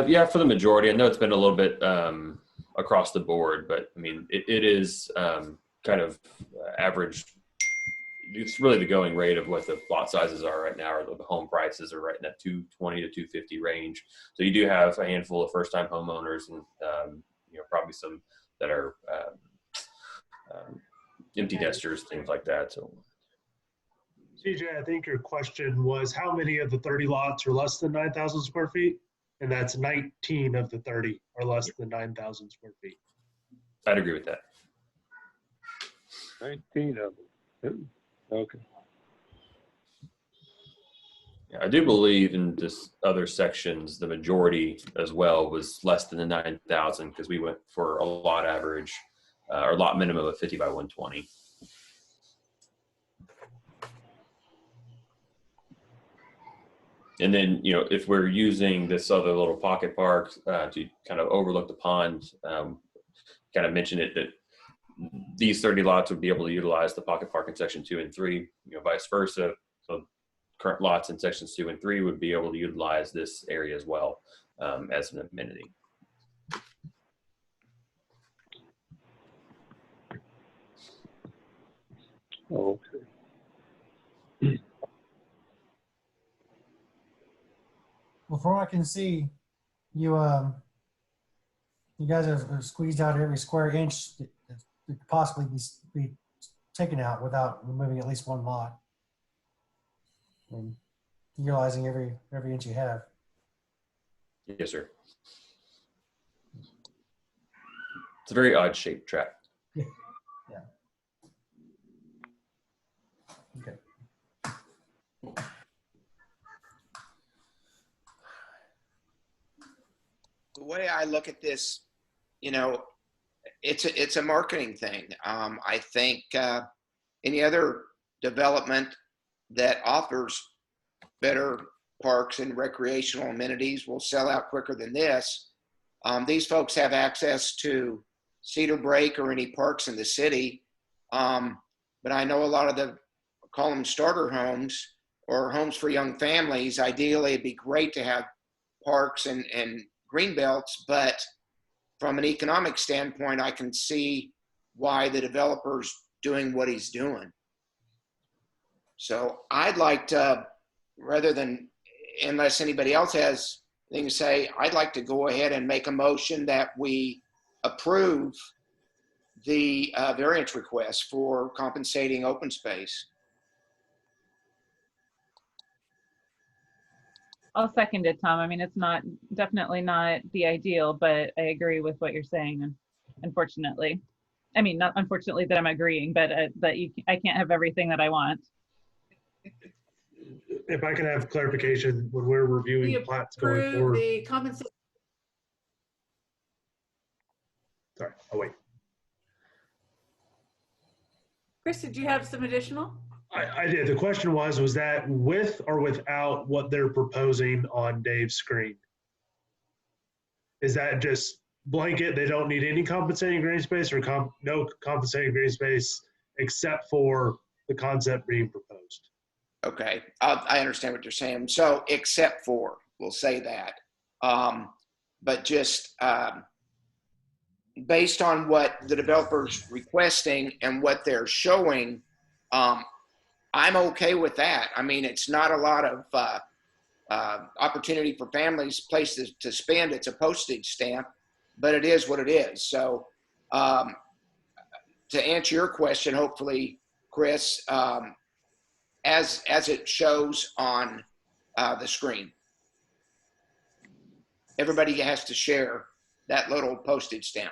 Yeah, for the majority. I know it's been a little bit across the board, but I mean, it is kind of average. It's really the going rate of what the lot sizes are right now, or the home prices are right in that 220 to 250 range. So you do have a handful of first-time homeowners, and probably some that are empty nesters, things like that. So, CJ, I think your question was how many of the 30 lots are less than 9,000 square feet? And that's 19 of the 30 are less than 9,000 square feet. I'd agree with that. 19 of them. Okay. Yeah, I do believe in this other sections, the majority as well was less than the 9,000 because we went for a lot average or lot minimum of 50 by 120. And then, if we're using this other little pocket park to kind of overlook the pond, kind of mention it that these 30 lots would be able to utilize the pocket park in section 2 and 3, vice versa. So current lots in sections 2 and 3 would be able to utilize this area as well as an amenity. Okay. Well, from what I can see, you guys have squeezed out every square inch that could possibly be taken out without removing at least one lot. And utilizing every inch you have. Yes, sir. It's a very odd shaped tract. Yeah. Okay. The way I look at this, it's a marketing thing. I think any other development that offers better parks and recreational amenities will sell out quicker than this. These folks have access to Cedar Break or any parks in the city. But I know a lot of the, call them starter homes or homes for young families. Ideally, it'd be great to have parks and green belts, but from an economic standpoint, I can see why the developer's doing what he's doing. So I'd like to, rather than, unless anybody else has anything to say, I'd like to go ahead and make a motion that we approve the variance request for compensating open space. I'll second it, Tom. I mean, it's definitely not the ideal, but I agree with what you're saying. Unfortunately, I mean, not unfortunately that I'm agreeing, but I can't have everything that I want. If I can have clarification when we're reviewing plats going forward. The compensation. Sorry, I'll wait. Chris, did you have some additional? I did. The question was that with or without what they're proposing on Dave's screen? Is that just blanket, they don't need any compensating green space, or no compensating green space except for the concept being proposed? Okay, I understand what you're saying. So except for, we'll say that. But just based on what the developer's requesting and what they're showing, I'm okay with that. I mean, it's not a lot of opportunity for families, places to spend. It's a postage stamp, but it is what it is. So to answer your question, hopefully, Chris, as it shows on the screen, everybody has to share that little postage stamp.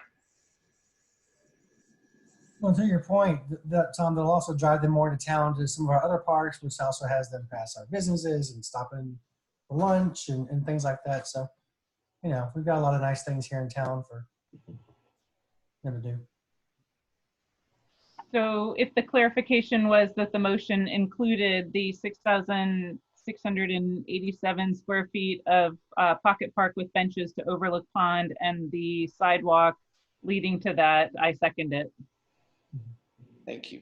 Well, to your point, that Tom, that'll also drive them more to town to some of our other parks, which also has them pass our businesses and stop in for lunch and things like that. So, we've got a lot of nice things here in town for them to do. So if the clarification was that the motion included the 6,000 687 square feet of pocket park with benches to overlook pond and the sidewalk leading to that. I second it. Thank you.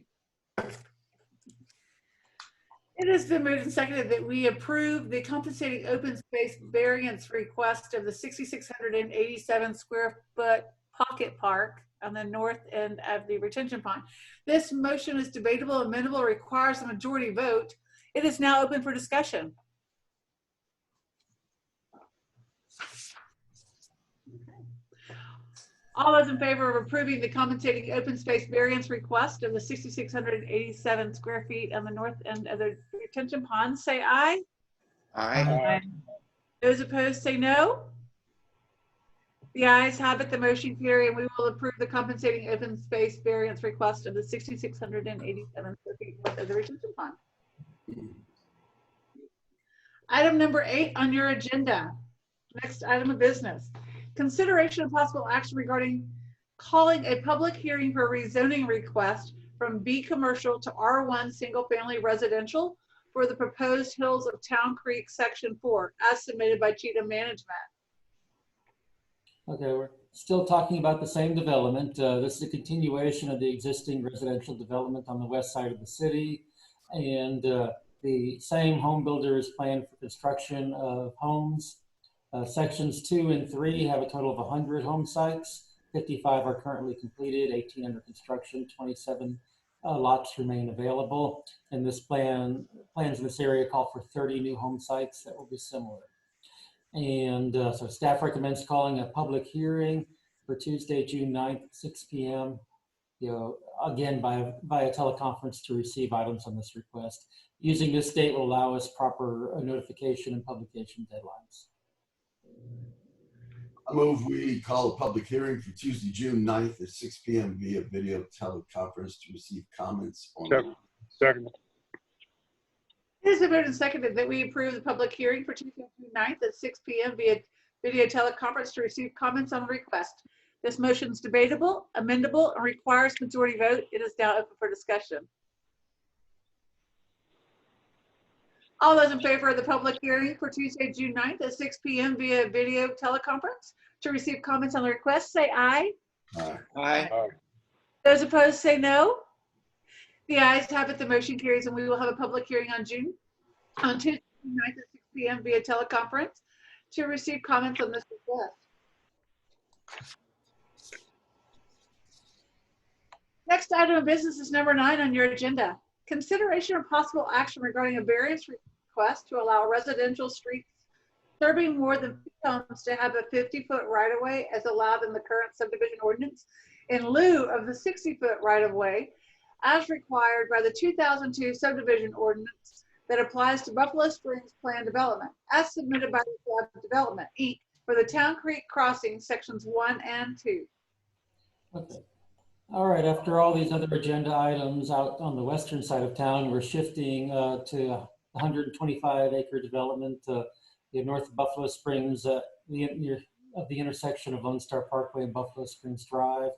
It has been moved and seconded that we approve the compensating open space variance request of the 6,687 square foot pocket park on the north end of the retention pond. This motion is debatable, amendable, requires a majority vote. It is now open for discussion. All those in favor of approving the compensating open space variance request of the 6,687 square feet on the north end of the retention pond, say aye. Aye. Those opposed, say no. The ayes have it, the motion carry, and we will approve the compensating open space variance request of the 6,687 square feet north of the retention pond. Item number 8 on your agenda. Next item of business. Consideration of possible action regarding calling a public hearing for a rezoning request from B commercial to R1 single family residential for the proposed Hills of Town Creek Section 4 as submitted by Cheatham Management. Okay, we're still talking about the same development. This is a continuation of the existing residential development on the west side of the city. And the same home builders plan for construction of homes. Sections 2 and 3 have a total of 100 home sites. 55 are currently completed, 18 under construction, 27 lots remain available. And this plans in this area call for 30 new home sites that will be similar. And so staff recommends calling a public hearing for Tuesday, June 9th, 6 p.m. Again, via teleconference to receive items on this request. Using this date will allow us proper notification and publication deadlines. I move we call a public hearing for Tuesday, June 9th at 6 p.m. via video teleconference to receive comments on Second. It is voted and seconded that we approve the public hearing for Tuesday, June 9th at 6 p.m. via video teleconference to receive comments on the request. This motion is debatable, amendable, and requires majority vote. It is now open for discussion. All those in favor of the public hearing for Tuesday, June 9th at 6 p.m. via video teleconference to receive comments on the request, say aye. Aye. Aye. Those opposed, say no. The ayes have it, the motion carries, and we will have a public hearing on Tuesday, June 9th at 6 p.m. via teleconference to receive comments on this request. Next item of business is number 9 on your agenda. Consideration of possible action regarding a variance request to allow residential streets serving more than 2 homes to have a 50-foot right-of-way as allowed in the current subdivision ordinance in lieu of the 60-foot right-of-way as required by the 2002 subdivision ordinance that applies to Buffalo Springs Plan Development as submitted by the Club Development, Inc. for the Town Creek Crossing sections 1 and 2. Okay. All right, after all these other agenda items out on the western side of town, we're shifting to 125-acre development north of Buffalo Springs, near the intersection of Lone Star Parkway and Buffalo Springs Drive,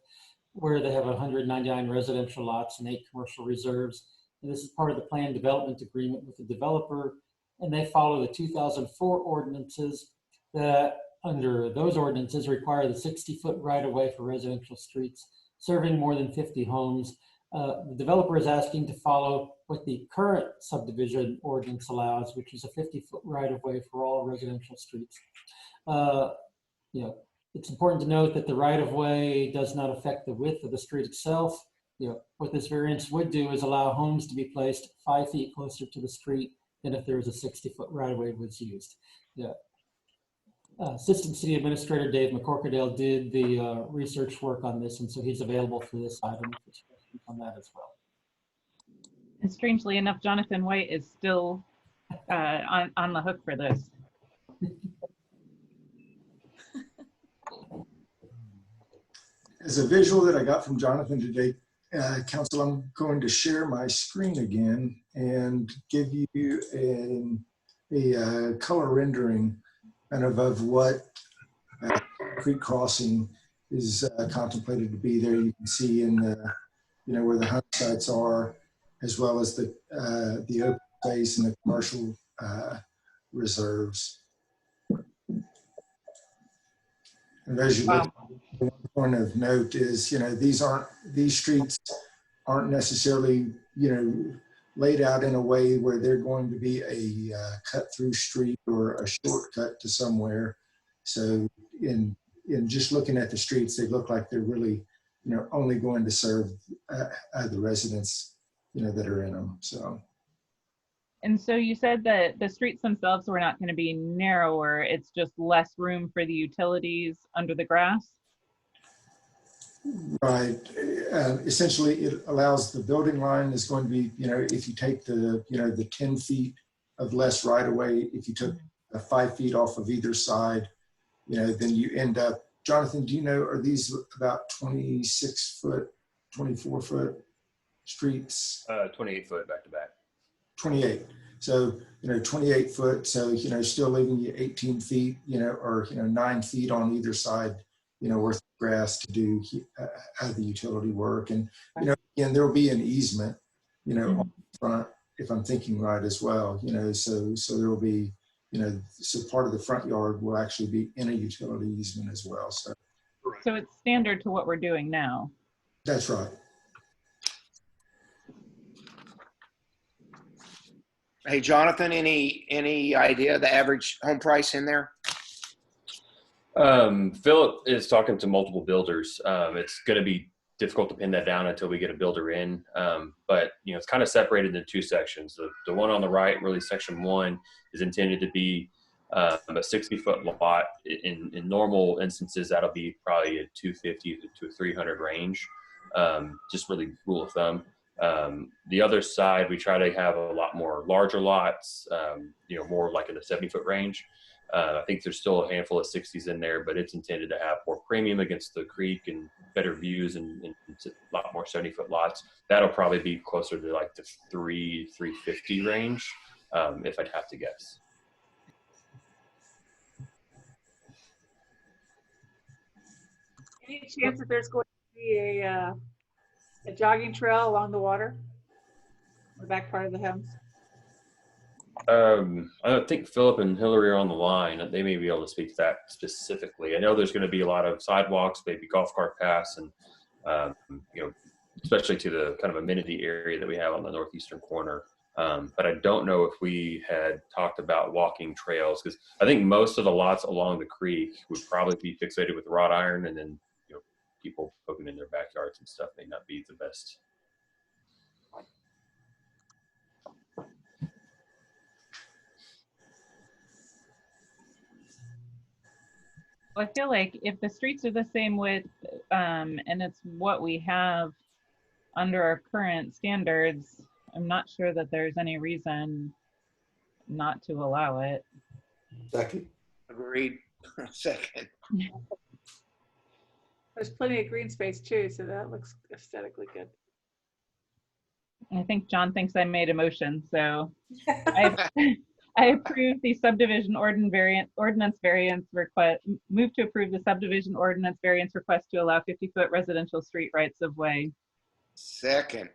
where they have 199 residential lots and 8 commercial reserves. And this is part of the planned development agreement with the developer, and they follow the 2004 ordinances that under those ordinances require the 60-foot right-of-way for residential streets serving more than 50 homes. The developer is asking to follow what the current subdivision ordinance allows, which is a 50-foot right-of-way for all residential streets. It's important to note that the right-of-way does not affect the width of the street itself. What this variance would do is allow homes to be placed 5 feet closer to the street than if there was a 60-foot right-of-way was used. Assistant City Administrator Dave McCorkadale did the research work on this, and so he's available for this item if there's questions on that as well. And strangely enough, Jonathan White is still on the hook for this. As a visual that I got from Jonathan today, Council, I'm going to share my screen again and give you a color rendering kind of what Creek Crossing is contemplated to be there. You can see in the, where the home sites are, as well as the open space and the commercial reserves. And as you look, one point of note is, these streets aren't necessarily, laid out in a way where they're going to be a cut-through street or a shortcut to somewhere. So in just looking at the streets, they look like they're really, only going to serve the residents, that are in them. So. And so you said that the streets themselves were not going to be narrower. It's just less room for the utilities under the grass? Right. Essentially, it allows the building line is going to be, if you take the 10 feet of less right of way, if you took 5 feet off of either side, then you end up, Jonathan, do you know, are these about 26 foot, 24 foot streets? 28 foot back to back. 28. So, 28 foot. So, still leaving you 18 feet, or, 9 feet on either side, worth of grass to do the utility work. And, again, there'll be an easement, on the front, if I'm thinking right as well, so there'll be, so part of the front yard will actually be in a utility easement as well. So it's standard to what we're doing now. That's right. Hey, Jonathan, any idea of the average home price in there? Philip is talking to multiple builders. It's going to be difficult to pin that down until we get a builder in. But it's kind of separated into two sections. The one on the right, really section 1, is intended to be a 60-foot lot. In normal instances, that'll be probably a 250 to 300 range. Just really rule of thumb. The other side, we try to have a lot more larger lots, more like in the 70-foot range. I think there's still a handful of 60s in there, but it's intended to have more premium against the creek and better views and a lot more 70-foot lots. That'll probably be closer to like the 350 range, if I'd have to guess. Any chance that there's going to be a jogging trail along the water, the back part of the house? I don't think Philip and Hillary are on the line. They may be able to speak to that specifically. I know there's going to be a lot of sidewalks, maybe golf cart paths, and especially to the kind of amenity area that we have on the northeastern corner. But I don't know if we had talked about walking trails, because I think most of the lots along the creek would probably be fixated with wrought iron, and then people poking in their backyards and stuff may not be the best. I feel like if the streets are the same width, and it's what we have under our current standards, I'm not sure that there's any reason not to allow it. Second. Agreed. Second. There's plenty of green space too, so that looks aesthetically good. I think John thinks I made a motion, so I approve the subdivision ordinance variance request. Move to approve the subdivision ordinance variance request to allow 50-foot residential street rights of way. Second.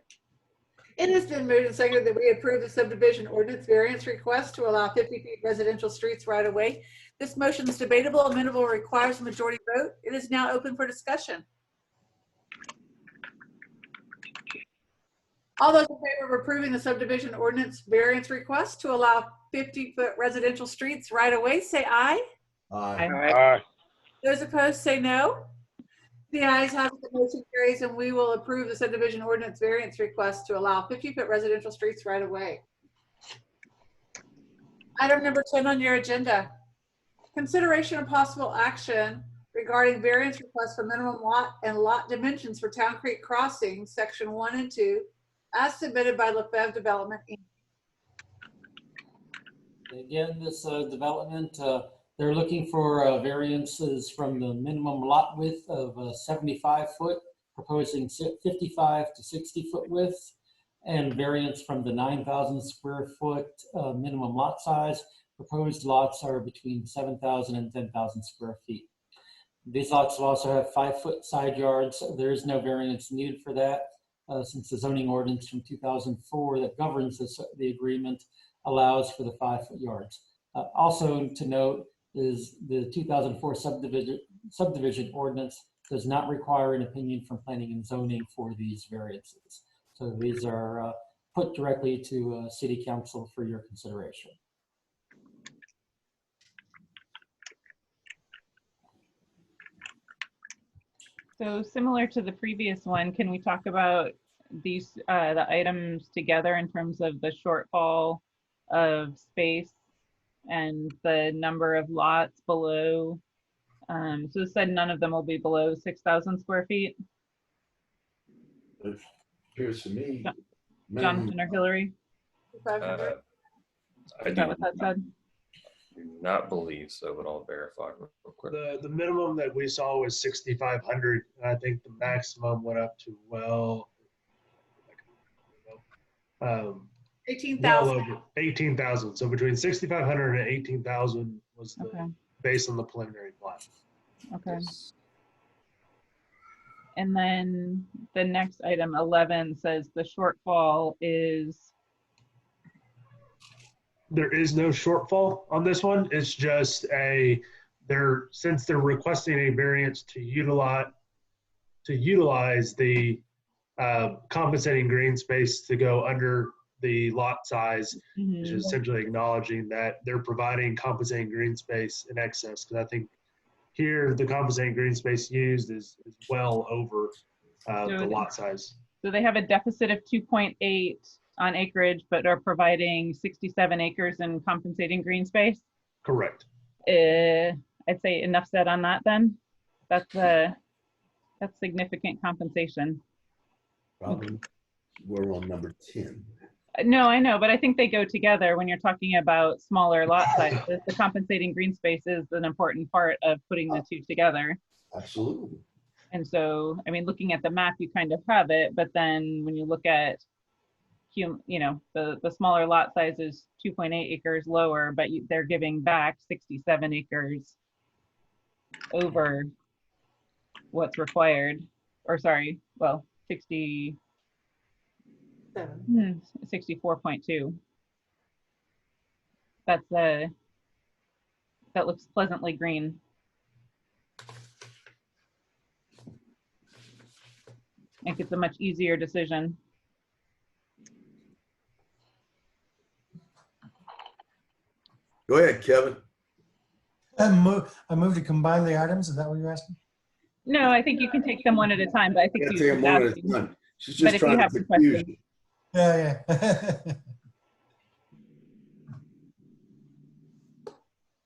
It has been moved and seconded that we approve the subdivision ordinance variance request to allow 50 feet residential streets right of way. This motion is debatable, amendable, requires a majority vote. It is now open for discussion. All those in favor of approving the subdivision ordinance variance request to allow 50-foot residential streets right of way, say aye. Aye. Aye. Those opposed, say no. The ayes have it, the motion carries, and we will approve the subdivision ordinance variance request to allow 50-foot residential streets right of way. Item number 10 on your agenda. Consideration of possible action regarding variance requests for minimum lot and lot dimensions for Town Creek Crossing, section 1 and 2, as submitted by Lefebvre Development, Inc. Again, this development, they're looking for variances from the minimum lot width of 75 foot, proposing 55 to 60 foot width, and variance from the 9,000 square foot minimum lot size. Proposed lots are between 7,000 and 10,000 square feet. These lots will also have 5-foot side yards. There is no variance needed for that since the zoning ordinance from 2004 that governs the agreement allows for the 5-foot yards. Also to note is the 2004 subdivision ordinance does not require an opinion from planning and zoning for these variances. So these are put directly to city council for your consideration. So similar to the previous one, can we talk about these, the items together in terms of the shortfall of space and the number of lots below? So it said none of them will be below 6,000 square feet. It appears to me. Jonathan or Hillary? I Is that what that said? do not believe so, but I'll verify real quick. The minimum that we saw was 6,500. I think the maximum went up to, well, 18,000. 18,000. So between 6,500 and 18,000 was the Okay. based on the preliminary plan. Okay. And then the next item, 11, says the shortfall is, There is no shortfall on this one. It's just since they're requesting a variance to utilize the compensating green space to go under the lot size, which is essentially acknowledging that they're providing compensating green space in excess. Because I think here the compensating green space used is well over the lot size. so they have a deficit of 2.8 on acreage, but are providing 67 acres in compensating green space. Correct. I'd say enough said on that then. That's significant compensation. Probably we're on number 10. No, I know, but I think they go together when you're talking about smaller lot sizes. The compensating green space is an important part of putting the two together. Absolutely. And so, I mean, looking at the map, you kind of have it, but then when you look at, the smaller lot size is 2.8 acres lower, but they're giving back 67 acres over what's required, or sorry, well, 64.2. That looks pleasantly green. I think it's a much easier decision. Go ahead, Kevin. I move to combine the items. Is that what you're asking? No, I think you can take them one at a time, but I think Can't you take them one at a time. She's just but if you trying to have some confuse questions. you. Yeah.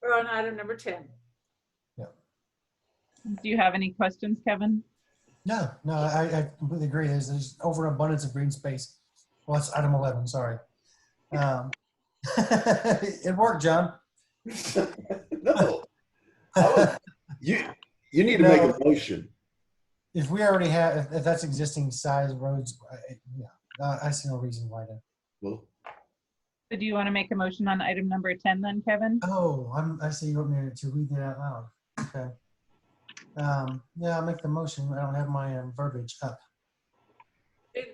We're on item number 10. Do you have any questions, Kevin? No, I completely agree. There's overabundance of green space. Well, that's item 11, sorry. It worked, John. No. You need to make a motion. If we already have, if that's existing size roads, I see no reason why to. Well, So do you want to make a motion on item number 10 then, Kevin? Oh, I see you want me to read that out loud. Okay. Yeah, I'll make the motion. I don't have my verbiage up.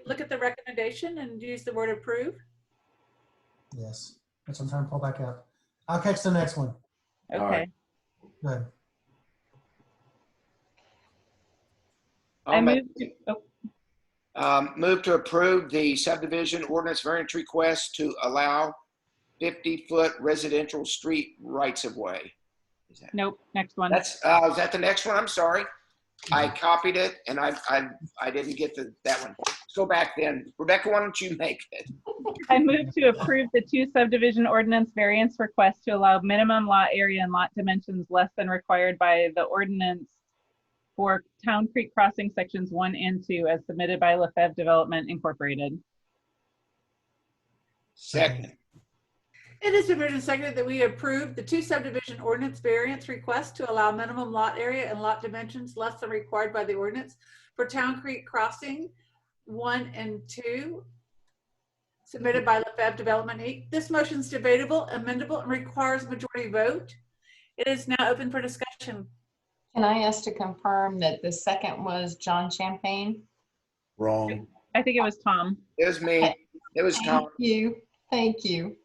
Look at the recommendation and use the word approve. Yes, that's what I'm trying to pull back up. I'll catch the next one. Okay. All right. Good. I move to, Move to approve the subdivision ordinance variance request to allow 50-foot residential street rights of way. nope, next one. That's, is that the next one? I'm sorry. I copied it and I didn't get that one. Let's go back then. Rebecca, why don't you make it? I move to approve the 2 subdivision ordinance variance requests to allow minimum lot area and lot dimensions less than required by the ordinance for Town Creek Crossing sections 1 and 2 as submitted by Lefebvre Development Incorporated. Second. It is moved and seconded that we approve the 2 subdivision ordinance variance requests to allow minimum lot area and lot dimensions less than required by the ordinance for Town Creek Crossing 1 and 2, submitted by Lefebvre Development Inc. This motion is debatable, amendable, and requires a majority vote. It is now open for discussion. Can I ask to confirm that the second was John Champagne? Wrong. I think it was Tom. It was me. It was Tom. Thank you. Thank you.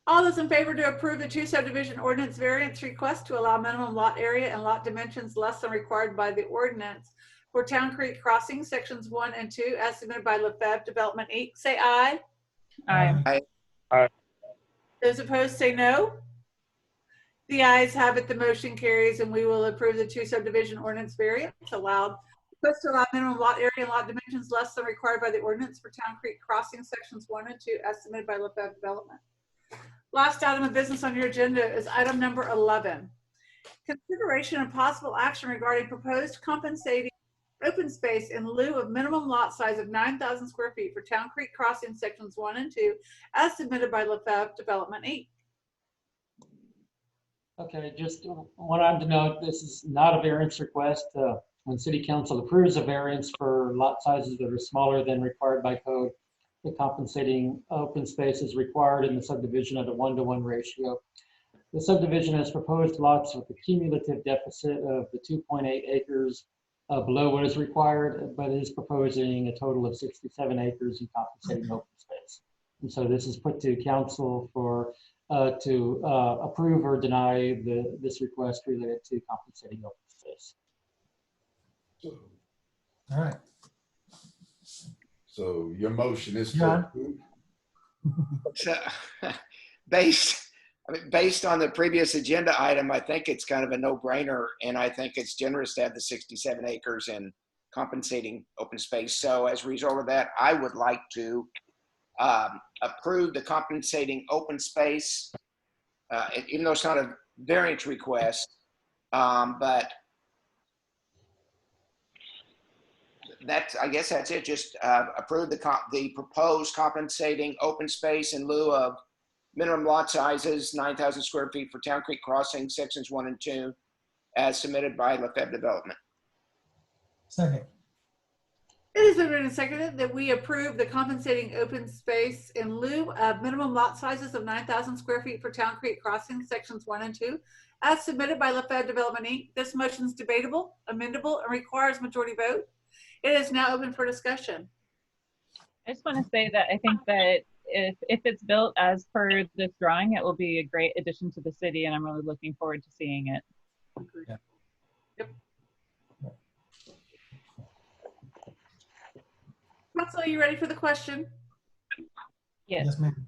All those in favor to approve the two subdivision ordinance variance request to allow minimum lot area and lot dimensions less than required by the ordinance for Town Creek Crossing, sections 1 and 2, as submitted by Lefebvre Development Inc., say aye. Aye. Those opposed say no. The ayes have it, the motion carries, and we will approve the two subdivision ordinance variance allowed. Request to allow minimum lot area and lot dimensions less than required by the ordinance for Town Creek Crossing, sections 1 and 2, as submitted by Lefebvre Development. Last item of business on your agenda is item number 11. Consideration and possible action regarding proposed compensating open space in lieu of minimum lot size of 9,000 square feet for Town Creek Crossing, sections 1 and 2, as submitted by Lefebvre Development Inc. Okay, just one item to note, this is not a variance request. When City Council approves a variance for lot sizes that are smaller than required by code, the compensating open space is required in the subdivision at a 1-to-1 ratio. The subdivision has proposed lots with a cumulative deficit of the 2.8 acres below what is required, but is proposing a total of 67 acres in compensating open space. And so this is put to council for to approve or deny this request related to compensating open space. All right. So your motion is to John? approve? So, based on the previous agenda item, I think it's kind of a no-brainer, and I think it's generous to have the 67 acres in compensating open space. So as a result of that, I would like to approve the compensating open space, even though it's not a variance request, but I guess that's it. Just approve the proposed compensating open space in lieu of minimum lot sizes, 9,000 square feet for Town Creek Crossing, sections 1 and 2, as submitted by Lefebvre Development. Second. It has been written and seconded that we approve the compensating open space in lieu of minimum lot sizes of 9,000 square feet for Town Creek Crossing, sections 1 and 2, as submitted by Lefebvre Development Inc. This motion is debatable, amendable, and requires majority vote. It is now open for discussion. I just want to say that I think that if it's built as per this drawing, it will be a great addition to the city, and I'm really looking forward to seeing it. Yeah. Yep. Council, are you ready for the question? Yes. Yes, ma'am.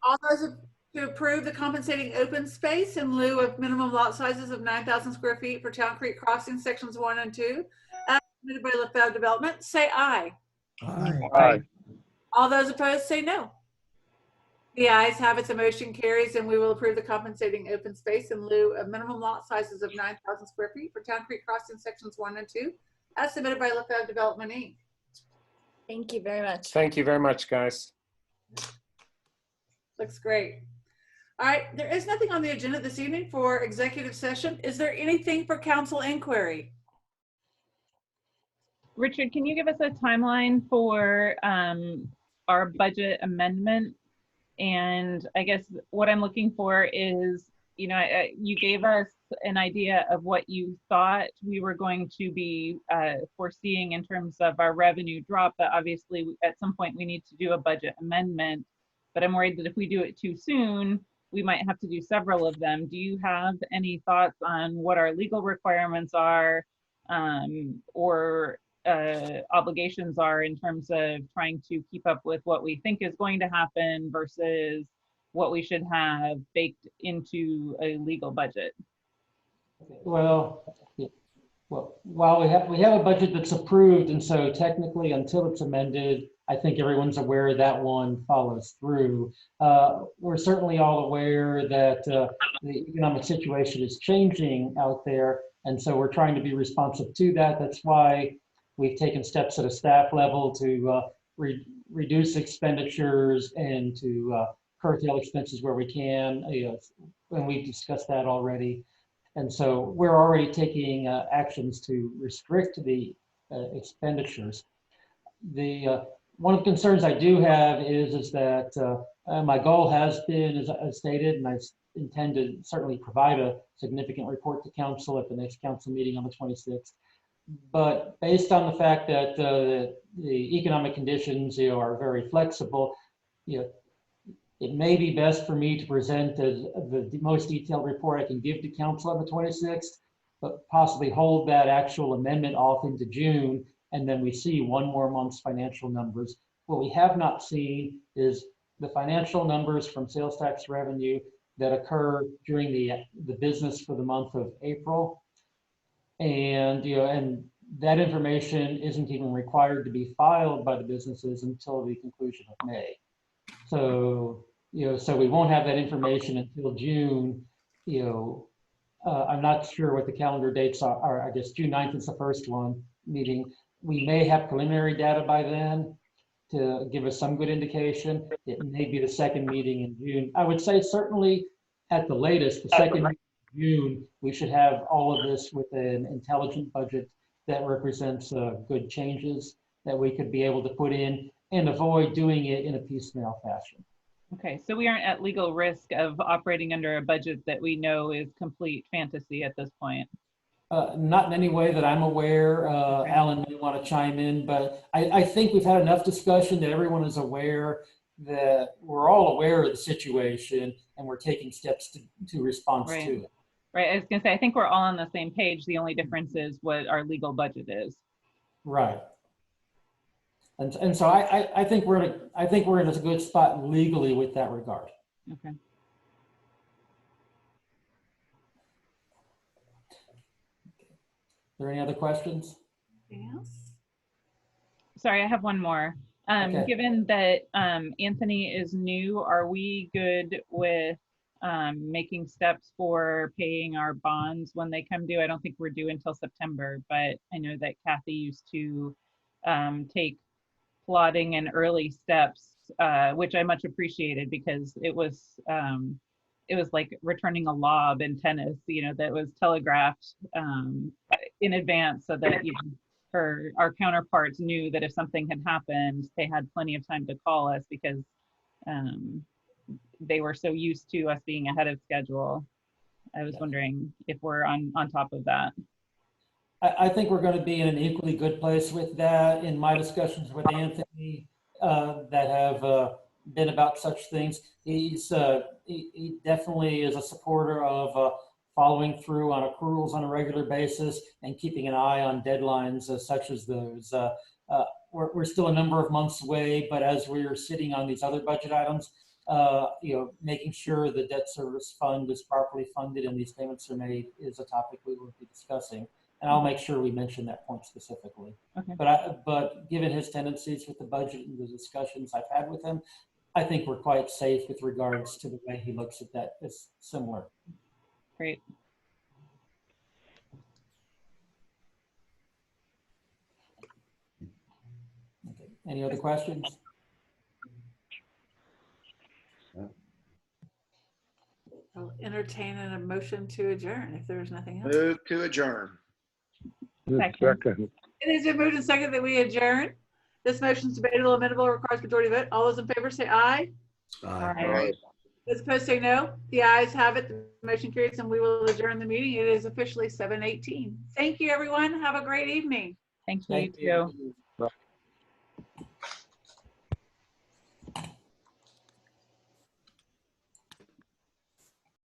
All those to approve the compensating open space in lieu of minimum lot sizes of 9,000 square feet for Town Creek Crossing, sections 1 and 2, as submitted by Lefebvre Development, say aye. Aye. Aye. All those opposed say no. The ayes have it, the motion carries, and we will approve the compensating open space in lieu of minimum lot sizes of 9,000 square feet for Town Creek Crossing, sections 1 and 2, as submitted by Lefebvre Development Inc. Thank you very much. Thank you very much, guys. Looks great. All right, there is nothing on the agenda this evening for executive session. Is there anything for council inquiry? Richard, can you give us a timeline for our budget amendment? And I guess what I'm looking for is, you know, you gave us an idea of what you thought we were going to be foreseeing in terms of our revenue drop, but obviously at some point we need to do a budget amendment. But I'm worried that if we do it too soon, we might have to do several of them. Do you have any thoughts on what our legal requirements are or obligations are in terms of trying to keep up with what we think is going to happen versus what we should have baked into a legal budget? Well, while we have a budget that's approved, and so technically until it's amended, I think everyone's aware that one follows through. We're certainly all aware that the economic situation is changing out there, and so we're trying to be responsive to that. That's why we've taken steps at a staff level to reduce expenditures and to curtail expenses where we can, and we've discussed that already. And so we're already taking actions to restrict the expenditures. One of the concerns I do have is that my goal has been, as stated, and I intend to certainly provide a significant report to council at the next council meeting on the 26th. But based on the fact that the economic conditions are very flexible, It may be best for me to present the most detailed report I can give to council on the 26th, but possibly hold that actual amendment off into June, and then we see one more month's financial numbers. What we have not seen is the financial numbers from sales tax revenue that occur during the business for the month of April. And, and that information isn't even required to be filed by the businesses until the conclusion of May. So, so we won't have that information until June. I'm not sure what the calendar dates are. I guess June 9th is the first one meeting. We may have preliminary data by then to give us some good indication. It may be the second meeting in June. I would say certainly at the latest, the second meeting in June, we should have all of this with an intelligent budget that represents good changes that we could be able to put in and avoid doing it in a piecemeal fashion. Okay, so we aren't at legal risk of operating under a budget that we know is complete fantasy at this point. Not in any way that I'm aware. Alan may want to chime in, but I think we've had enough discussion that everyone is aware that we're all aware of the situation and we're taking steps to respond to it. Right, I was gonna say, I think we're all on the same page. The only difference is what our legal budget is. Right. And so I think we're in a good spot legally with that regard. Okay. Are there any other questions? Anything else? Sorry, I have one more. Okay. Given that Anthony is new, are we good with making steps for paying our bonds when they come due? I don't think we're due until September, but I know that Kathy used to take plotting and early steps, which I much appreciated because it was like returning a lob in tennis, that was telegraphed in advance so that our counterparts knew that if something had happened, they had plenty of time to call us because they were so used to us being ahead of schedule. I was wondering if we're on top of that. I think we're going to be in an equally good place with that. In my discussions with Anthony that have been about such things, he definitely is a supporter of following through on accruals on a regular basis and keeping an eye on deadlines such as those. We're still a number of months away, but as we're sitting on these other budget items, making sure the debt service fund is properly funded and these payments are made is a topic we will be discussing. And I'll make sure we mention that point specifically. Okay. But given his tendencies with the budget and the discussions I've had with him, I think we're quite safe with regards to the way he looks at that. It's similar. Great. Okay. Any other questions? I'll entertain a motion to adjourn if there's nothing else. Move to adjourn. Second. It is a moved and second that we adjourn. This motion is debatable, amendable, requires majority vote. All those in favor say aye. Aye. Those opposed say no. The ayes have it. The motion carries and we will adjourn the meeting. It is officially 7:18. Thank you, everyone. Have a great evening. Thank you. Thank you.